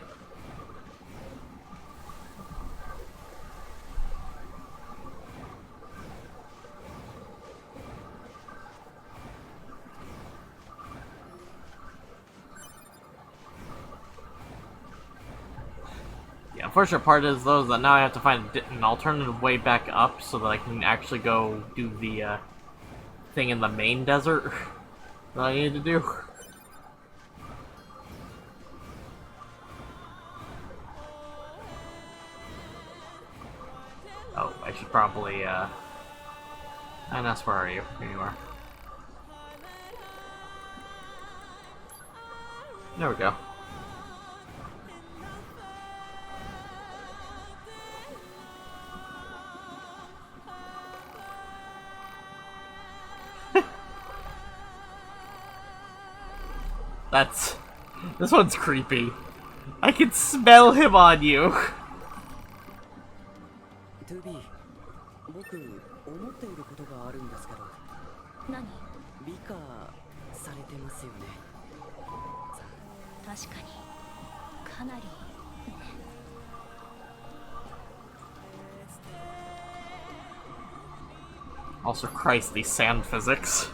The unfortunate part is, though, that now I have to find an alternative way back up so that I can actually go do the thing in the main desert that I need to do. Oh, I should probably, Ines, where are you? Here you are. There we go. This one's creepy. I can smell him on you. トゥービー、僕思っていることがあるんですけど。何？美化されてますよね。確かにかなりね。Also, Christ, these sand physics.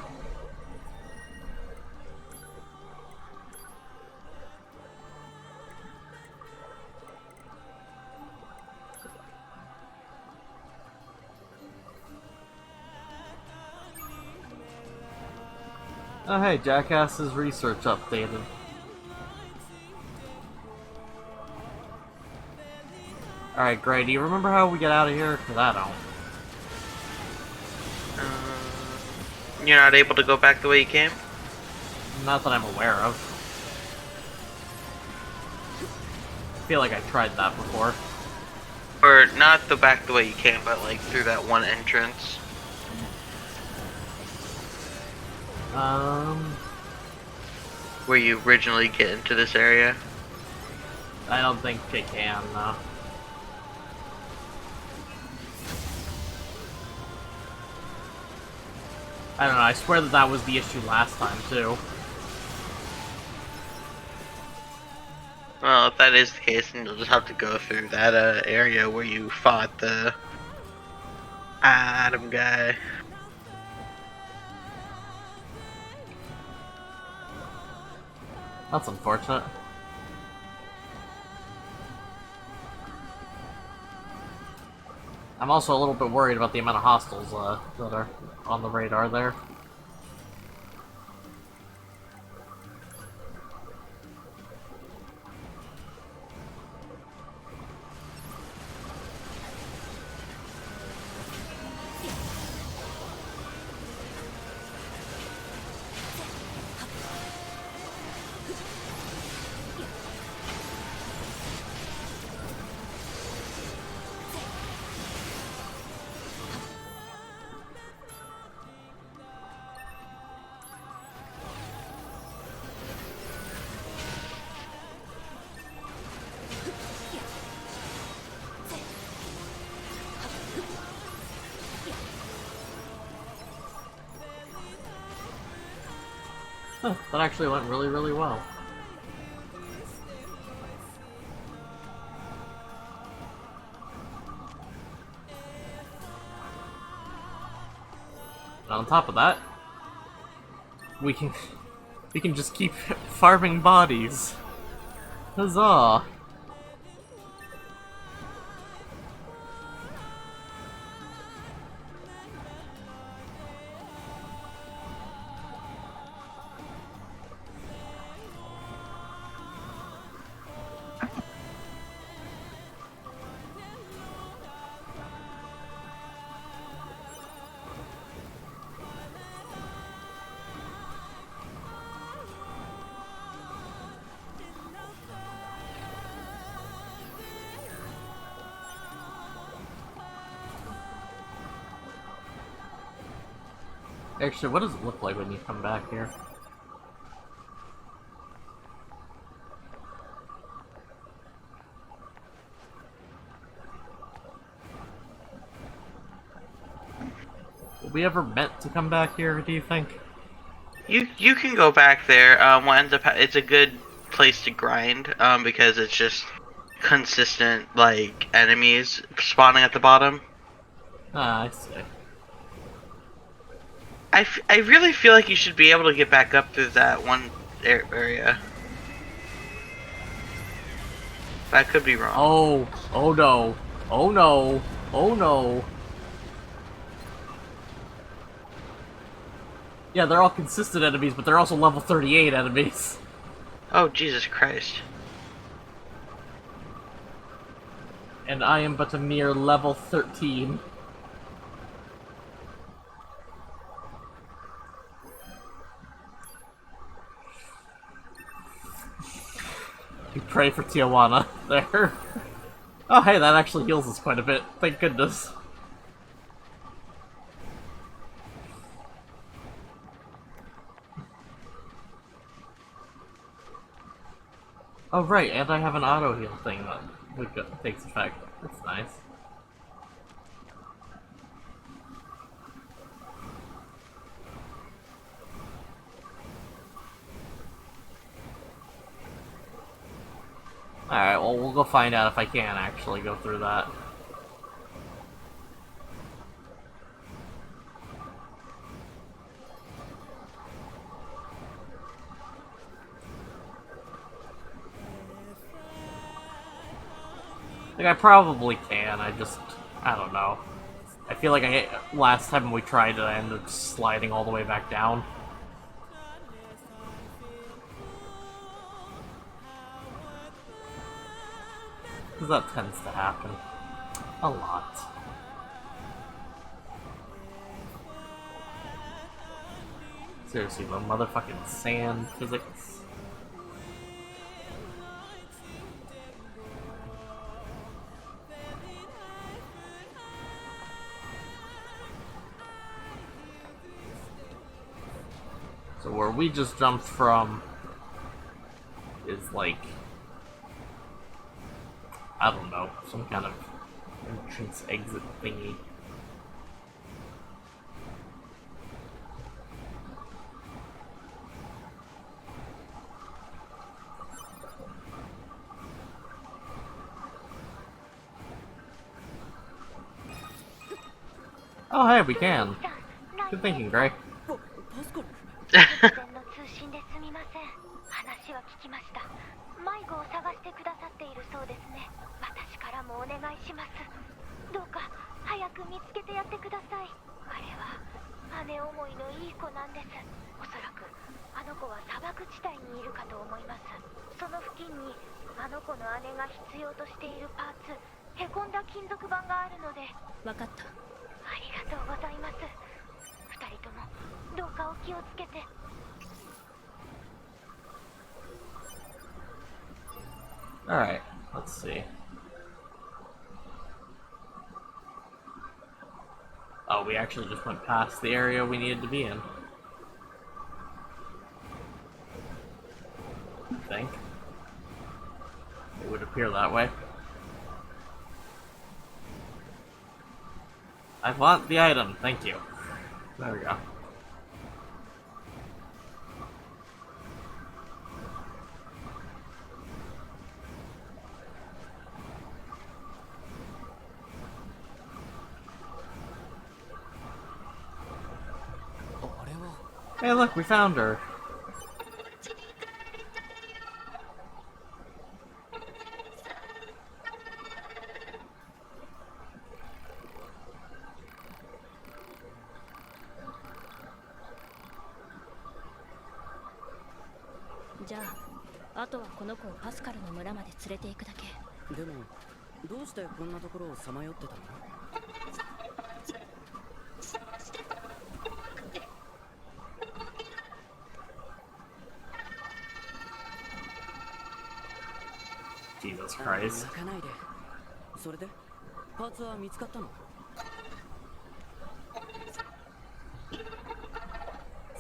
Oh hey, Jackass's research updated. Alright, Gray, do you remember how we get out of here? Because I don't. You're not able to go back the way you came? Not that I'm aware of. I feel like I tried that before. Or not the back the way you came, but like through that one entrance. Where you originally get into this area? I don't think it can, no. I don't know, I swear that that was the issue last time, too. Well, if that is the case, then you'll just have to go through that area where you fought the Adam guy. That's unfortunate. I'm also a little bit worried about the amount of hostiles that are on the radar there. Huh, that actually went really, really well. And on top of that, we can just keep farming bodies. Huzzah! Actually, what does it look like when you come back here? Were we ever meant to come back here, do you think? You can go back there. What ends up it's a good place to grind because it's just consistent like enemies spawning at the bottom. Ah, I see. I really feel like you should be able to get back up through that one area. That could be wrong. Oh, oh no, oh no, oh no. Yeah, they're all consistent enemies, but they're also level 38 enemies. Oh, Jesus Christ. And I am but a mere level 13. We pray for Tijuana there. Oh hey, that actually heals us quite a bit. Thank goodness. Oh right, and I have an auto heal thing that takes effect. That's nice. Alright, well we'll go find out if I can actually go through that. Like, I probably can, I don't know. I feel like last time we tried it, I ended up sliding all the way back down. Because that tends to happen. A lot. Seriously, the motherfucking sand physics. So where we just jumped from is like, I don't know, some kind of entrance exit thingy. Oh hey, we can. Good thinking, Gray. 突然の通信ですみません。話は聞きました。迷子を探してくださっているそうですね。私からもお願いします。どうか早く見つけてやってください。あれは姉思いのいい子なんです。おそらくあの子は砂漠地帯にいるかと思います。その付近にあの子の姉が必要としているパーツ、へこんだ金属板があるので。分かった。ありがとうございます。二人ともどうかお気をつけて。Alright, let's see. Oh, we actually just went past the area we needed to be in. I think. It would appear that way. I want the item, thank you. There we go. Hey look, we found her. Ja, あとはこの子をパスカルの村まで連れて行くだけ。でもどうしてこんなところをさまよってたの？ Jesus Christ. 泣かないで。それでパーツは見つかったの？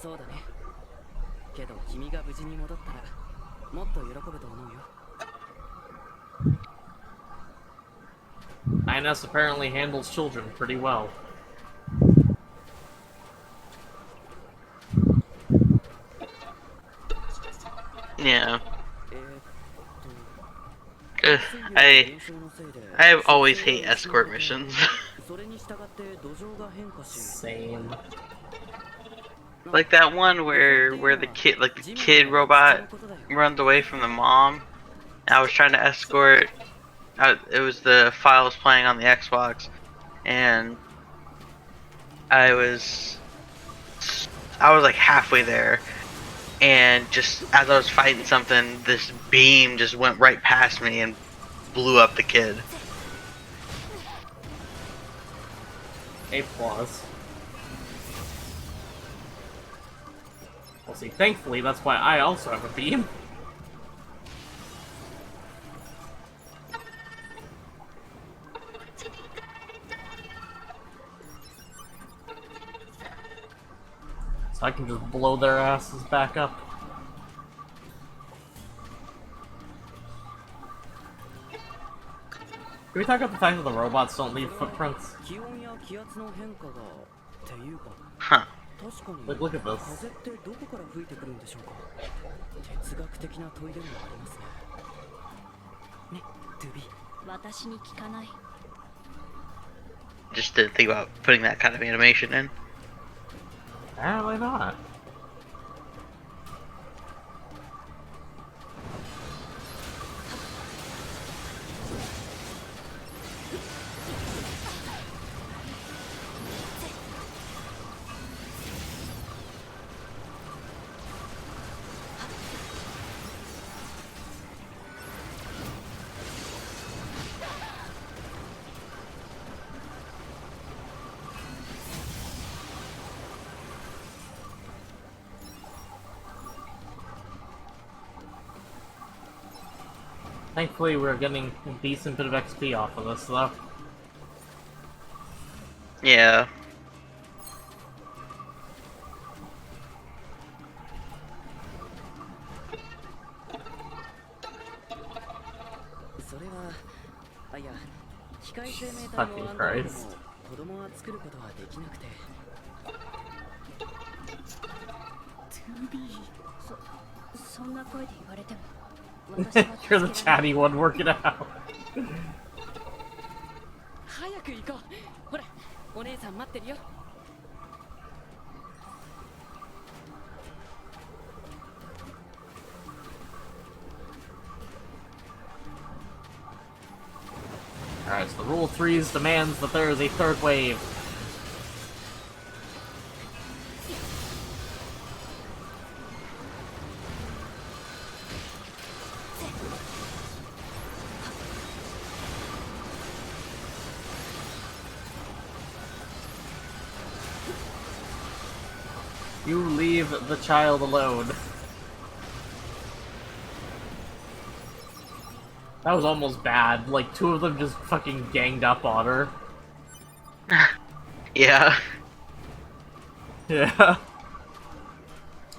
そうだね。けど君が無事に戻ったらもっと喜ぶと思うよ。INS apparently handles children pretty well. Yeah. I always hate escort missions. Same. Like that one where the kid robot runs away from the mom. I was trying to escort. It was the files playing on the Xbox, and I was like halfway there, and just as I was fighting something, this beam just went right past me and blew up the kid. A+. Well, see, thankfully, that's why I also have a beam. So I can just blow their asses back up. Can we talk about the fact that the robots don't leave footprints? Huh. Like, look at this. Just didn't think about putting that kind of animation in. Apparently not. Thankfully, we're getting a decent bit of XP off of this, though. Yeah. それは、あ、いや、機械生命体 Fucking のアンドロイド Christ. も子供は作ることはできなくて。そんな声で言われても私は You're the 助けられ chatty one working out. 早く行こう。ほら、お姉さん待ってるよ。Alright, so the rule of threes demands that there is a third wave. You leave the child alone. That was almost bad. Like, two of them just fucking ganged up on her. Yeah. Yeah.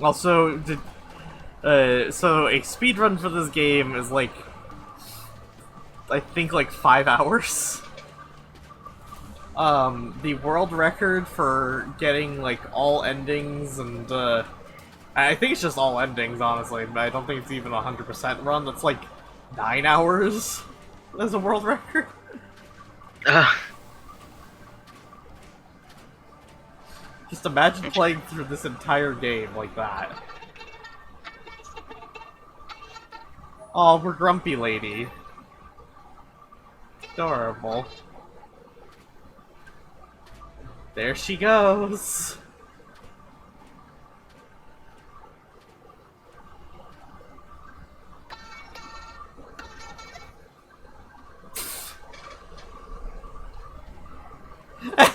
Also, so a speedrun for this game is like, I think like 5 hours. The world record for getting like all endings and I think it's just all endings, honestly. I don't think it's even a 100% run. That's like 9 hours as a world record. Just imagine playing through this entire game like that. Oh, we're Grumpy Lady. Adorable. There she goes.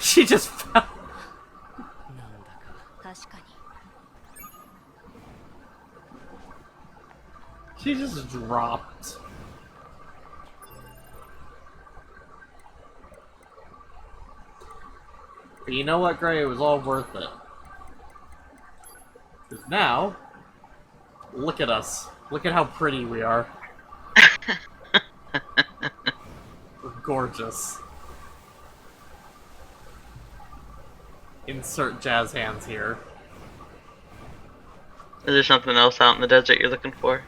She just fell. なんだか。確かに She just dropped. But you know what, Gray? It was all worth it. Because now, look at us. Look at how pretty we are. We're gorgeous. Insert jazz hands here. Is there something else out in the desert you're looking for?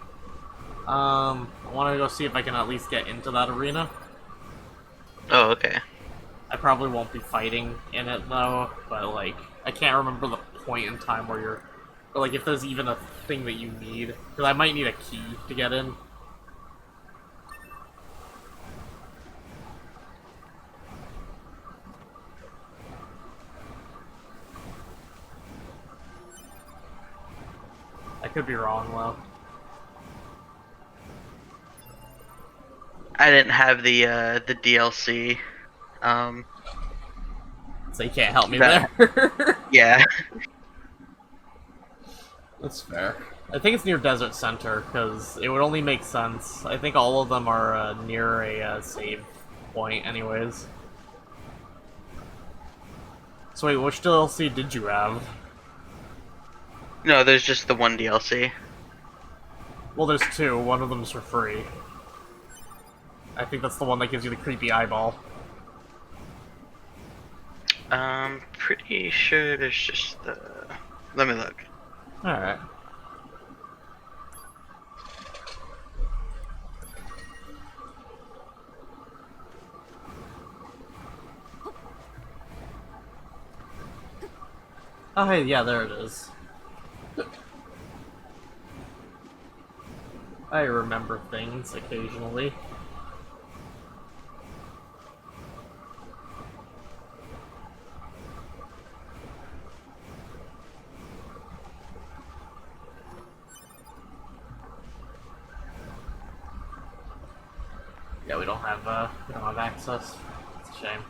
I want to go see if I can at least get into that arena. Oh, okay. I probably won't be fighting in it though, but like, I can't remember the point in time where you're, or like if there's even a thing that you need, because I might need a key to get in. I could be wrong though. I didn't have the DLC. So you can't help me That- there. Yeah. That's fair. I think it's near Desert Center, because it would only make sense. I think all of them are near a save point anyways. So wait, which DLC did you have? No, there's just the one DLC. Well, there's two. One of them's for free. I think that's the one that gives you the creepy eyeball. Pretty sure there's just the... Let me look. Alright. Oh, hey, yeah, there it is. I remember things occasionally. Yeah, we don't have access. It's a shame.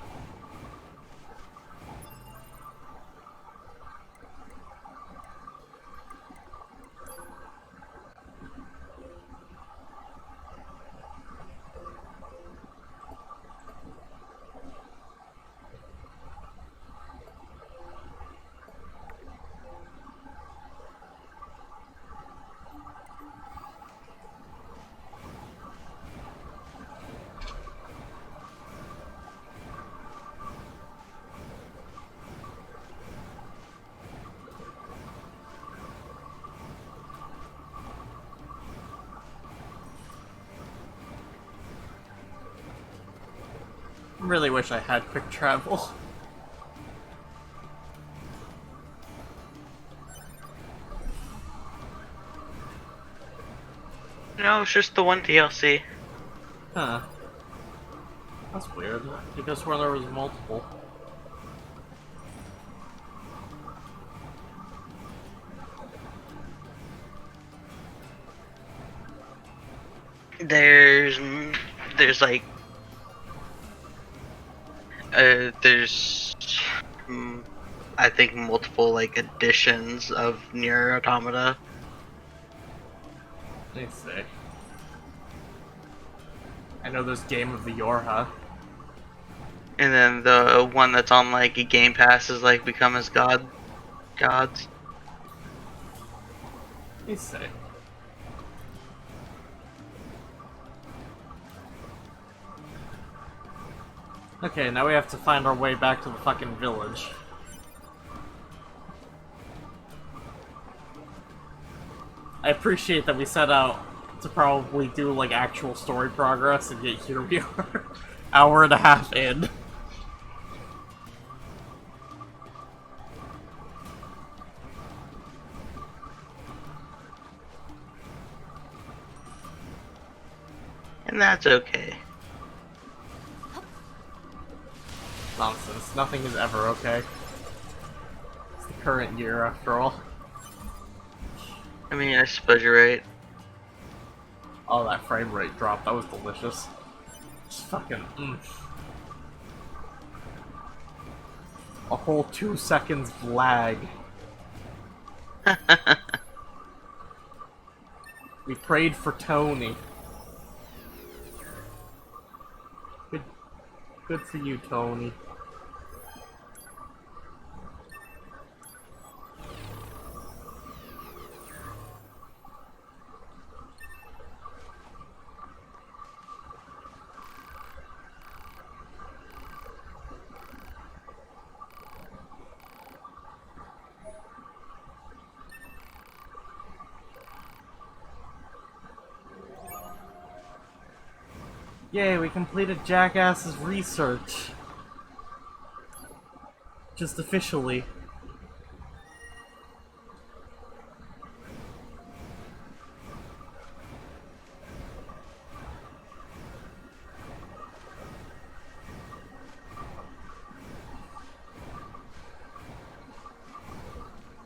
really wish I had quick travel. No, it's just the one DLC. Huh. That's weird. I guess where there was multiple. There's like there's I think multiple like editions of Nier Automata. Let me see. I know there's Game of the Yorha. And then the one that's on like a Game Pass is like Become as Gods. Let me see. Okay, now we have to find our way back to the fucking village. I appreciate that we set out to probably do like actual story progress, and yet here we are, hour and a half in. And that's okay. Nonsense. Nothing is ever okay. It's the current year, after all. I mean, I suppose you're right. Oh, that frame rate drop. That was delicious. Just fucking a whole 2 seconds lag. We prayed for Tony. Good for you, Tony. Yay, we completed Jackass's research. Just officially.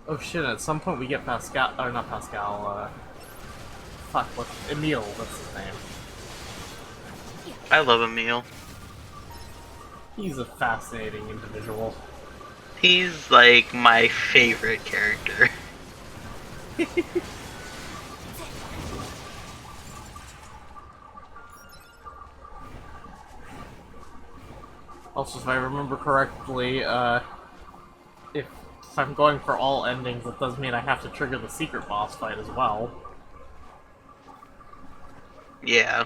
Oh shit, at some point we get Pascal, or not Pascal, fuck, what's, Emile, that's his name. I love Emile. He's a fascinating individual. He's like my favorite character. Also, if I remember correctly, if I'm going for all endings, that does mean I have to trigger the secret boss fight as well. Yeah.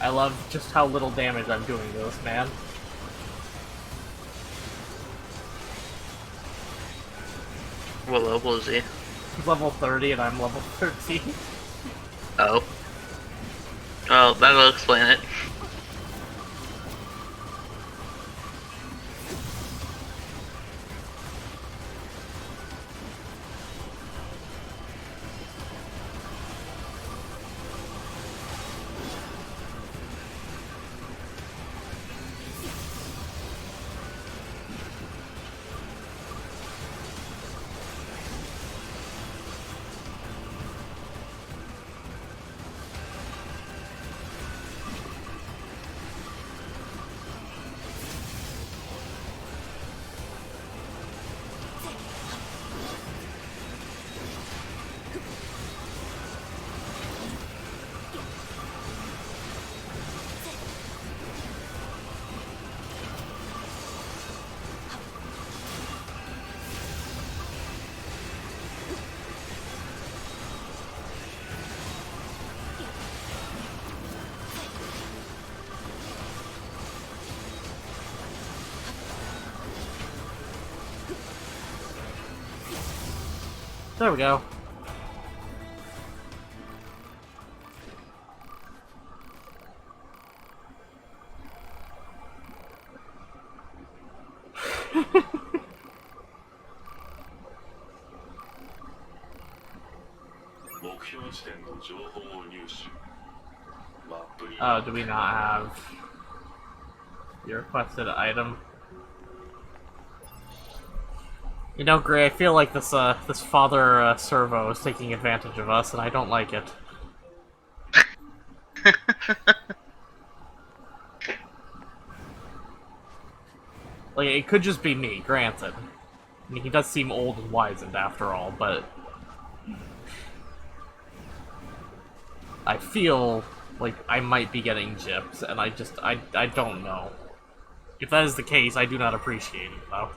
I love just how little damage I'm doing to this man. What level is he? He's level 30 and I'm level 13. Oh. Well, that'll explain it. There we go. Oh, do we not have your requested item? You know, Gray, I feel like this father servo is taking advantage of us, and I don't like it. Like, it could just be me, granted. I mean, he does seem old and wizened after all, but I feel like I might be getting gypped, and I don't know. If that is the case, I do not appreciate it, though.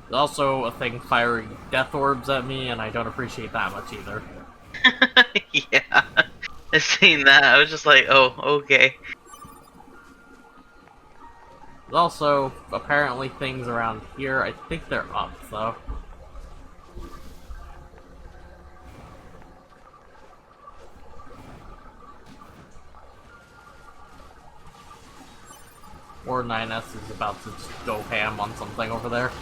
There's also a thing firing death orbs at me, and I don't appreciate that much either. Yeah, I seen that. I was just like, oh, okay. There's also apparently things around here. I think they're up, though. Or 9S is about to just go ham on something over there.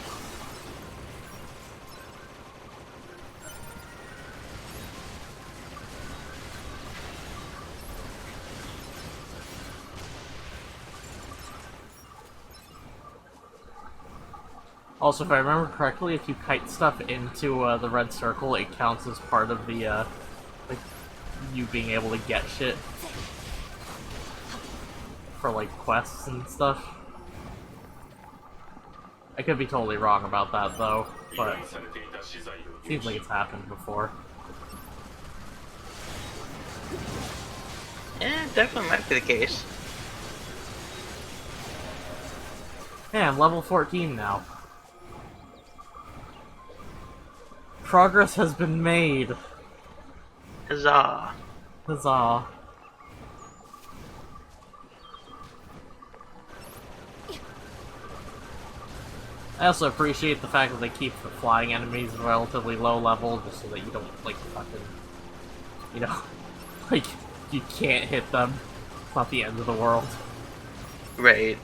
Also, if I remember correctly, if you kite stuff into the red circle, it counts as part of the, like, you being able to get shit for, like, quests and stuff. I could be totally wrong about that, though, but it seems like it's happened before. Yeah, definitely might be the case. Hey, I'm level 14 now. Progress has been made. Huzzah. Huzzah. I also appreciate the fact that they keep the flying enemies relatively low level, just so that you don't, like, fucking, you know, like, you can't hit them. It's not the end of the world. Right.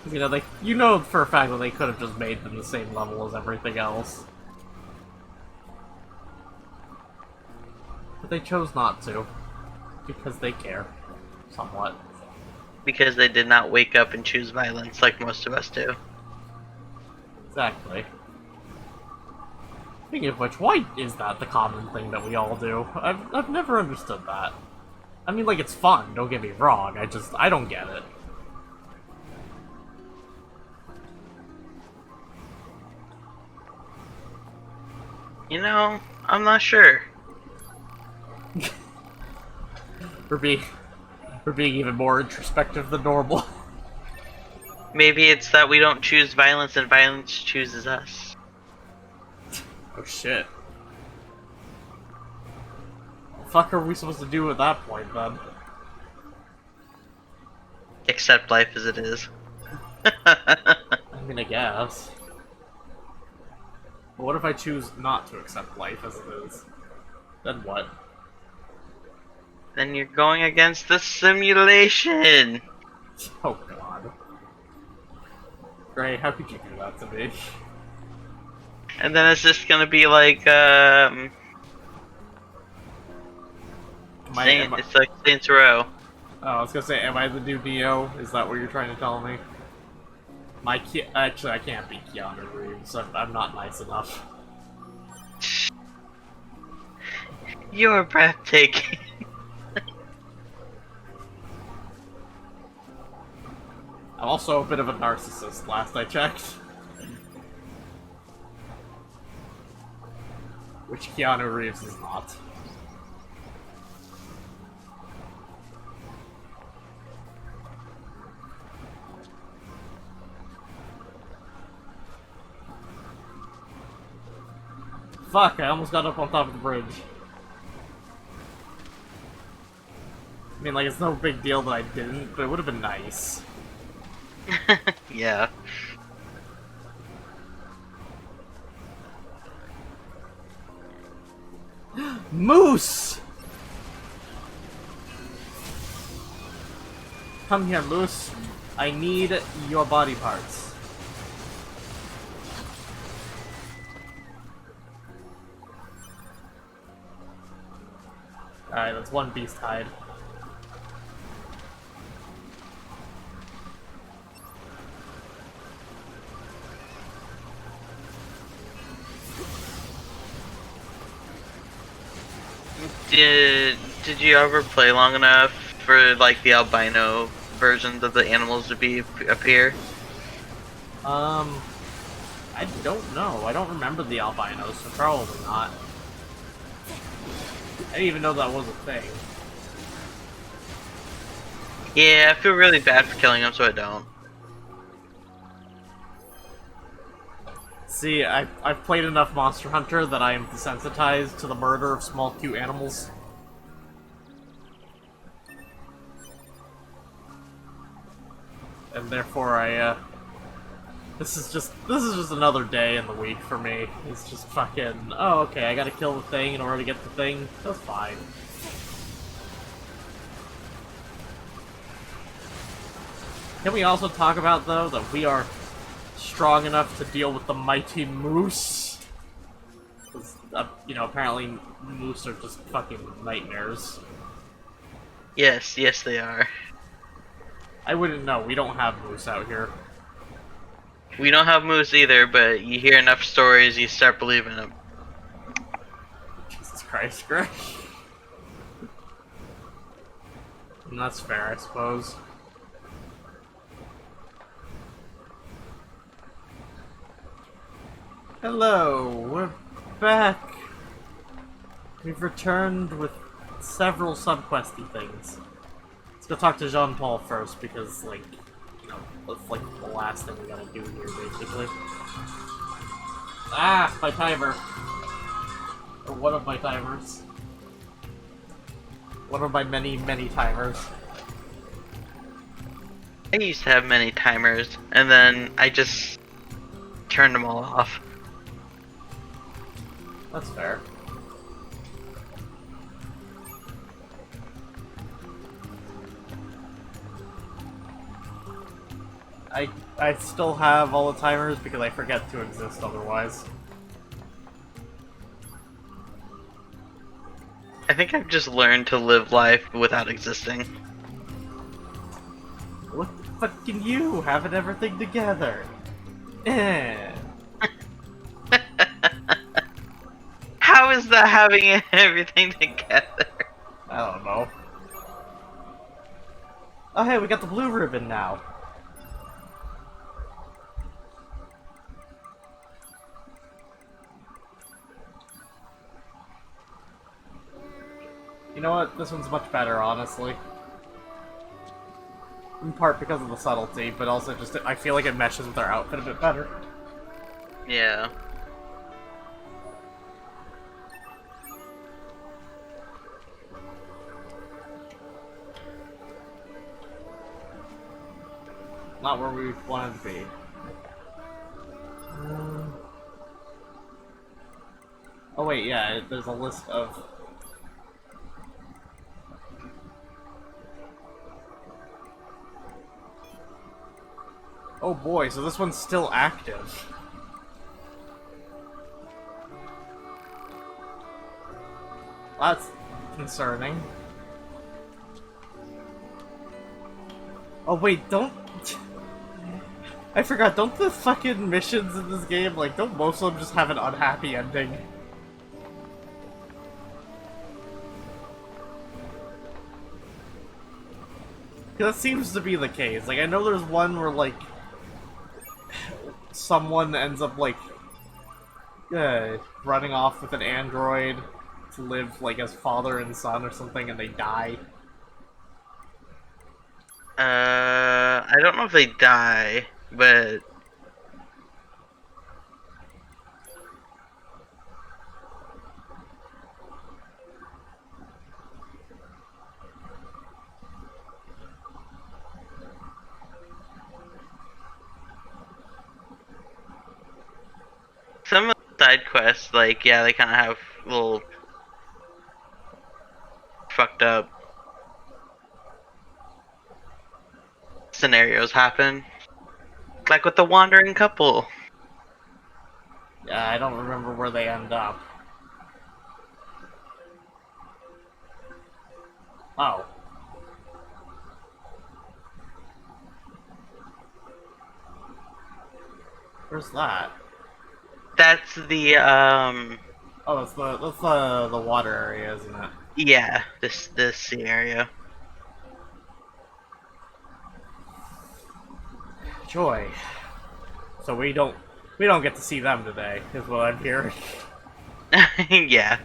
You know, you know for a fact that they could have just made them the same level as everything else. But they chose not to. Because they care. Somewhat. Because they did not wake up and choose violence like most of us do. Exactly. Speaking of which, why is that the common thing that we all do? I've never understood that. I mean, like, it's fun, don't get me wrong, I don't get it. You know, I'm not sure. We're being even more introspective than normal. Maybe it's that we don't choose violence and violence chooses us. Oh shit. What the fuck are we supposed to do at that point, then? Accept life as it is. I mean, I guess. But what if I choose not to accept life as it is? Then what? Then you're going against the simulation! Oh god. Gray, how could you do that to me? And then it's just gonna be like, it's like Saints Row. Oh, I was gonna say, am I the new Neo? Is that what you're trying to tell me? Actually, I can't be Keanu Reeves. I'm not nice enough. You're breathtaking. I'm also a bit of a narcissist, last I checked. Which Keanu Reeves is not. Fuck, I almost got up on top of the bridge. I mean, like, it's no big deal that I didn't, but it would have been nice. Yeah. Moose! Come here, Moose. I need your body parts. Alright, that's one beast hide. Did you ever play long enough for like the albino versions of the animals to appear? I don't know. I don't remember the albinos, so probably not. I didn't even know that was a thing. Yeah, I feel really bad for killing them, so I don't. See, I've played enough Monster Hunter that I am desensitized to the murder of small, cute animals. And therefore, this is just another day in the week for me. It's just fucking, oh, okay, I gotta kill the thing in order to get the thing. That's fine. Can we also talk about, though, that we are strong enough to deal with the mighty moose? Because, you know, apparently moose are just fucking nightmares. Yes, yes they are. I wouldn't know. We don't have moose out here. We don't have moose either, but you hear enough stories, you start believing them. Jesus Christ, Greg. And that's fair, I suppose. Hello, we're back. We've returned with several subquesty things. Let's go talk to Jean-Paul first, because, like, you know, that's like the last thing we gotta do here, basically. Ah, my timer. Or one of my timers. One of my many, many timers. I used to have many timers, and then I just turned them all off. That's fair. I still have all the timers because I forget to exist otherwise. I think I've just learned to live life without existing. Look at fucking you, having everything together. Eh. How is that having everything together? I don't know. Oh hey, we got the blue ribbon now. You know what? This one's much better, honestly. In part because of the subtlety, but also just I feel like it meshes with our outfit a bit better. Yeah. Not where we wanted to be. Oh wait, yeah, there's a list of... Oh boy, so this one's still active. That's concerning. Oh wait, don't... I forgot, don't the fucking missions in this game, like, don't most of them just have an unhappy ending? That seems to be the case. Like, I know there's one where, like, someone ends up, like, running off with an android to live, like, as father and son or something, and they die. I don't know if they die, but side quests, like, yeah, they kind of have little fucked up scenarios happen. Like with the wandering couple. Yeah, I don't remember where they end up. Oh. Where's that? That's the, Oh, that's the water area, isn't it? yeah, this sea area. Joy. So we don't get to see them today, is what I'm hearing. Yeah.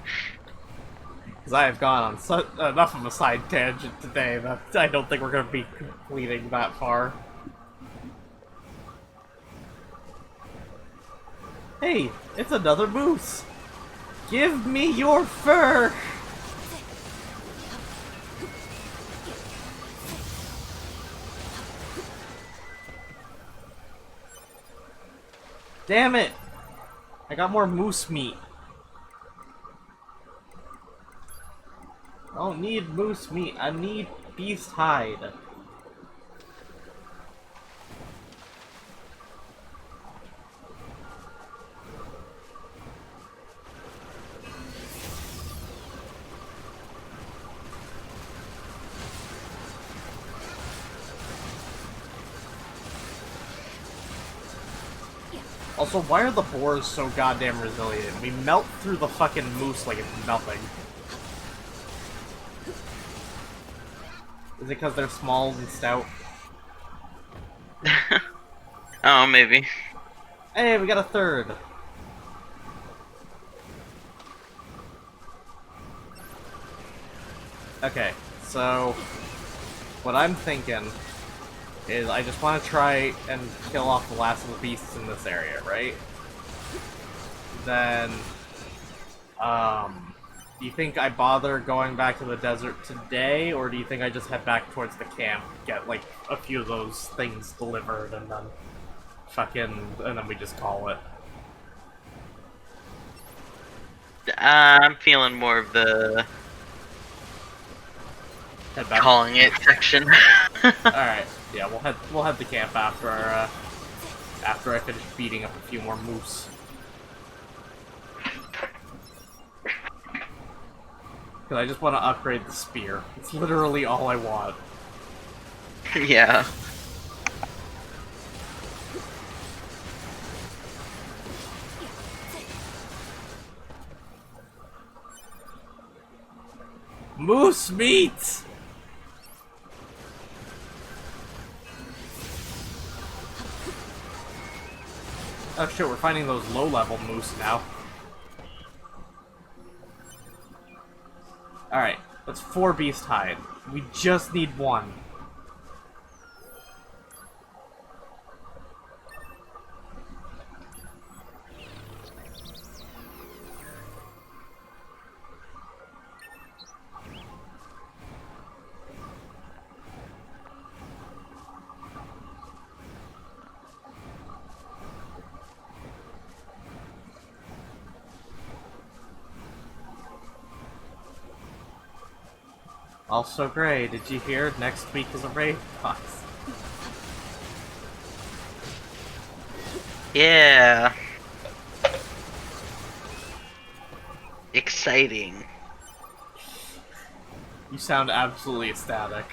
Because I have gone on enough of a side tangent today that I don't think we're going to be completing that far. Hey, it's another moose! Give me your fur! Damn it! I got more moose meat. I don't need moose meat, I need beast hide. Also, why are the boars so goddamn resilient? We melt through the fucking moose like it's nothing. Is it because they're small and stout? Oh, maybe. Hey, we got a third! Okay, so what I'm thinking is I just want to try and kill off the last of the beasts in this area, right? Then, do you think I bother going back to the desert today, or do you think I just head back towards the camp, get like a few of those things delivered, and then and then we just call it? I'm feeling more of the Head back. calling it section. Alright, yeah, we'll head to camp after after I finish beating up a few more moose. Because I just want to upgrade the spear. It's literally all I want. Yeah. Moose meat! Oh shit, we're finding those low-level moose now. Alright, that's 4 beast hide. We just need 1. Also, Gray, did you hear? Next week is a raid box. Yeah. Exciting. You sound absolutely ecstatic.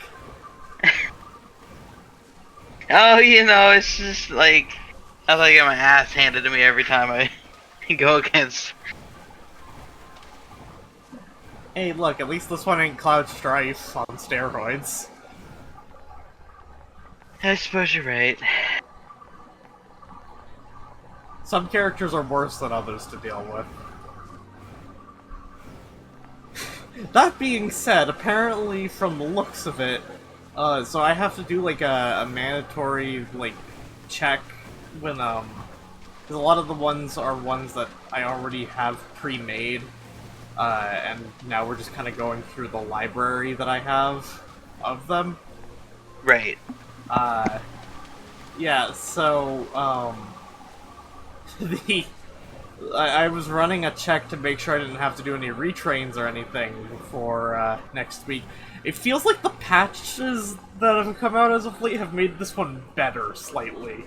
Oh, you know, it's just like I like get my ass handed to me every time I go against. Hey, look, at least this one ain't Cloud Strife on steroids. I suppose you're right. Some characters are worse than others to deal with. That being said, apparently from the looks of it, so I have to do like a mandatory like check when because a lot of the ones are ones that I already have pre-made, and now we're just kind of going through the library that I have of them. Right. Yeah. So the I was running a check to make sure I didn't have to do any retrains or anything for next week. It feels like the patches that have come out as of late have made this one better slightly.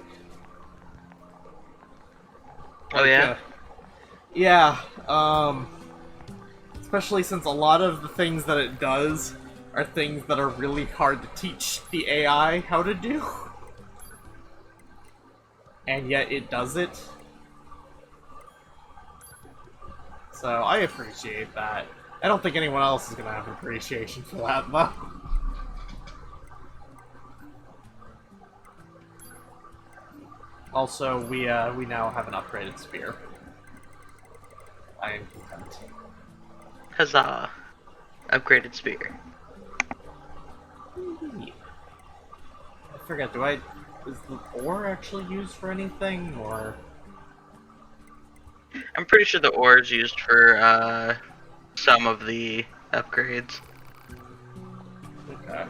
Oh yeah? Yeah, especially since a lot of the things that it does are things that are really hard to teach the AI how to do. And yet it does it. So I appreciate that. I don't think anyone else is gonna have appreciation for that, though. Also, we now have an upgraded spear. I am content. Huzzah. Upgraded spear. I forget, is the ore actually used for anything, or... I'm pretty sure the ore is used for some of the upgrades. Okay.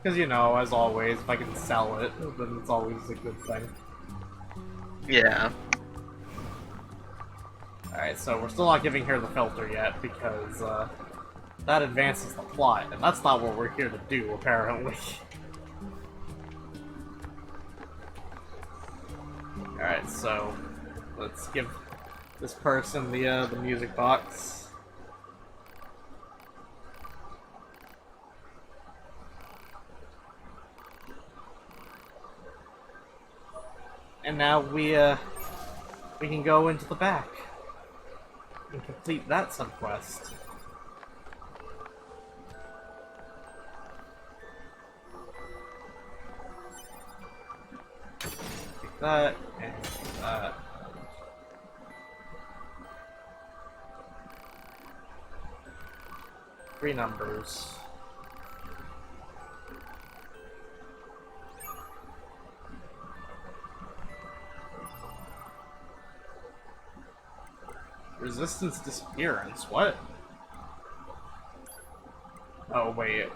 Because, you know, as always, if I can sell it, then it's always a good thing. Yeah. Alright, so we're still not giving her the filter yet, because, that advances the plot, and that's not what we're here to do, apparently. Alright, so let's give this person the music box. And now we can go into the back and complete that subquest. Take that and that. Three numbers. Resistance disappearance, what? Oh, wait.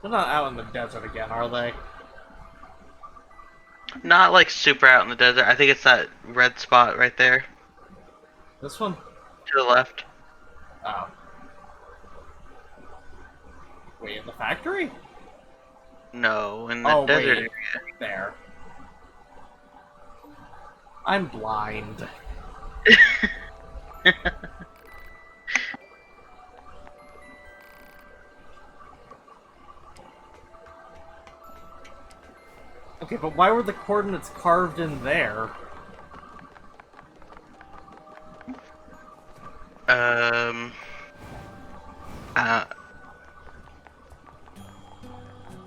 They're not out in the desert again, are they? Not like super out in the desert. I think it's that red spot right there. This one? To the left. Oh. Wait, in the factory? No, in the desert wait. There. I'm blind. area. Okay, but why were the coordinates carved in there?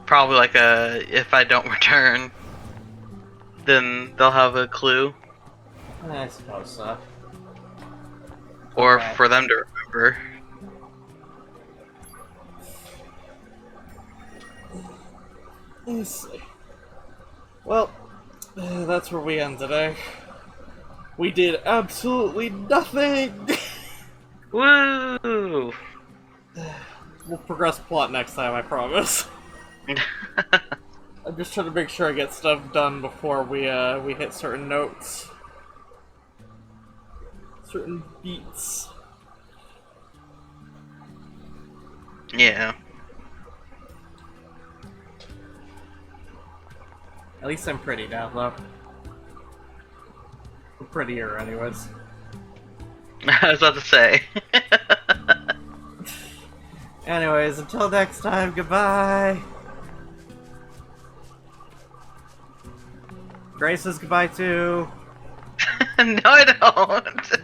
Probably like if I don't return, then they'll have a clue. I suppose so. Or Okay. for them to remember. Let's see. Well, that's where we end today. We did absolutely nothing! Woo! We'll progress plot next time, I promise. I'm just trying to make sure I get stuff done before we hit certain notes. Certain beats. Yeah. At least I'm pretty now, though. I'm prettier, anyways. I was about to say. Anyways, until next time, goodbye! Grace says goodbye too. No, I don't.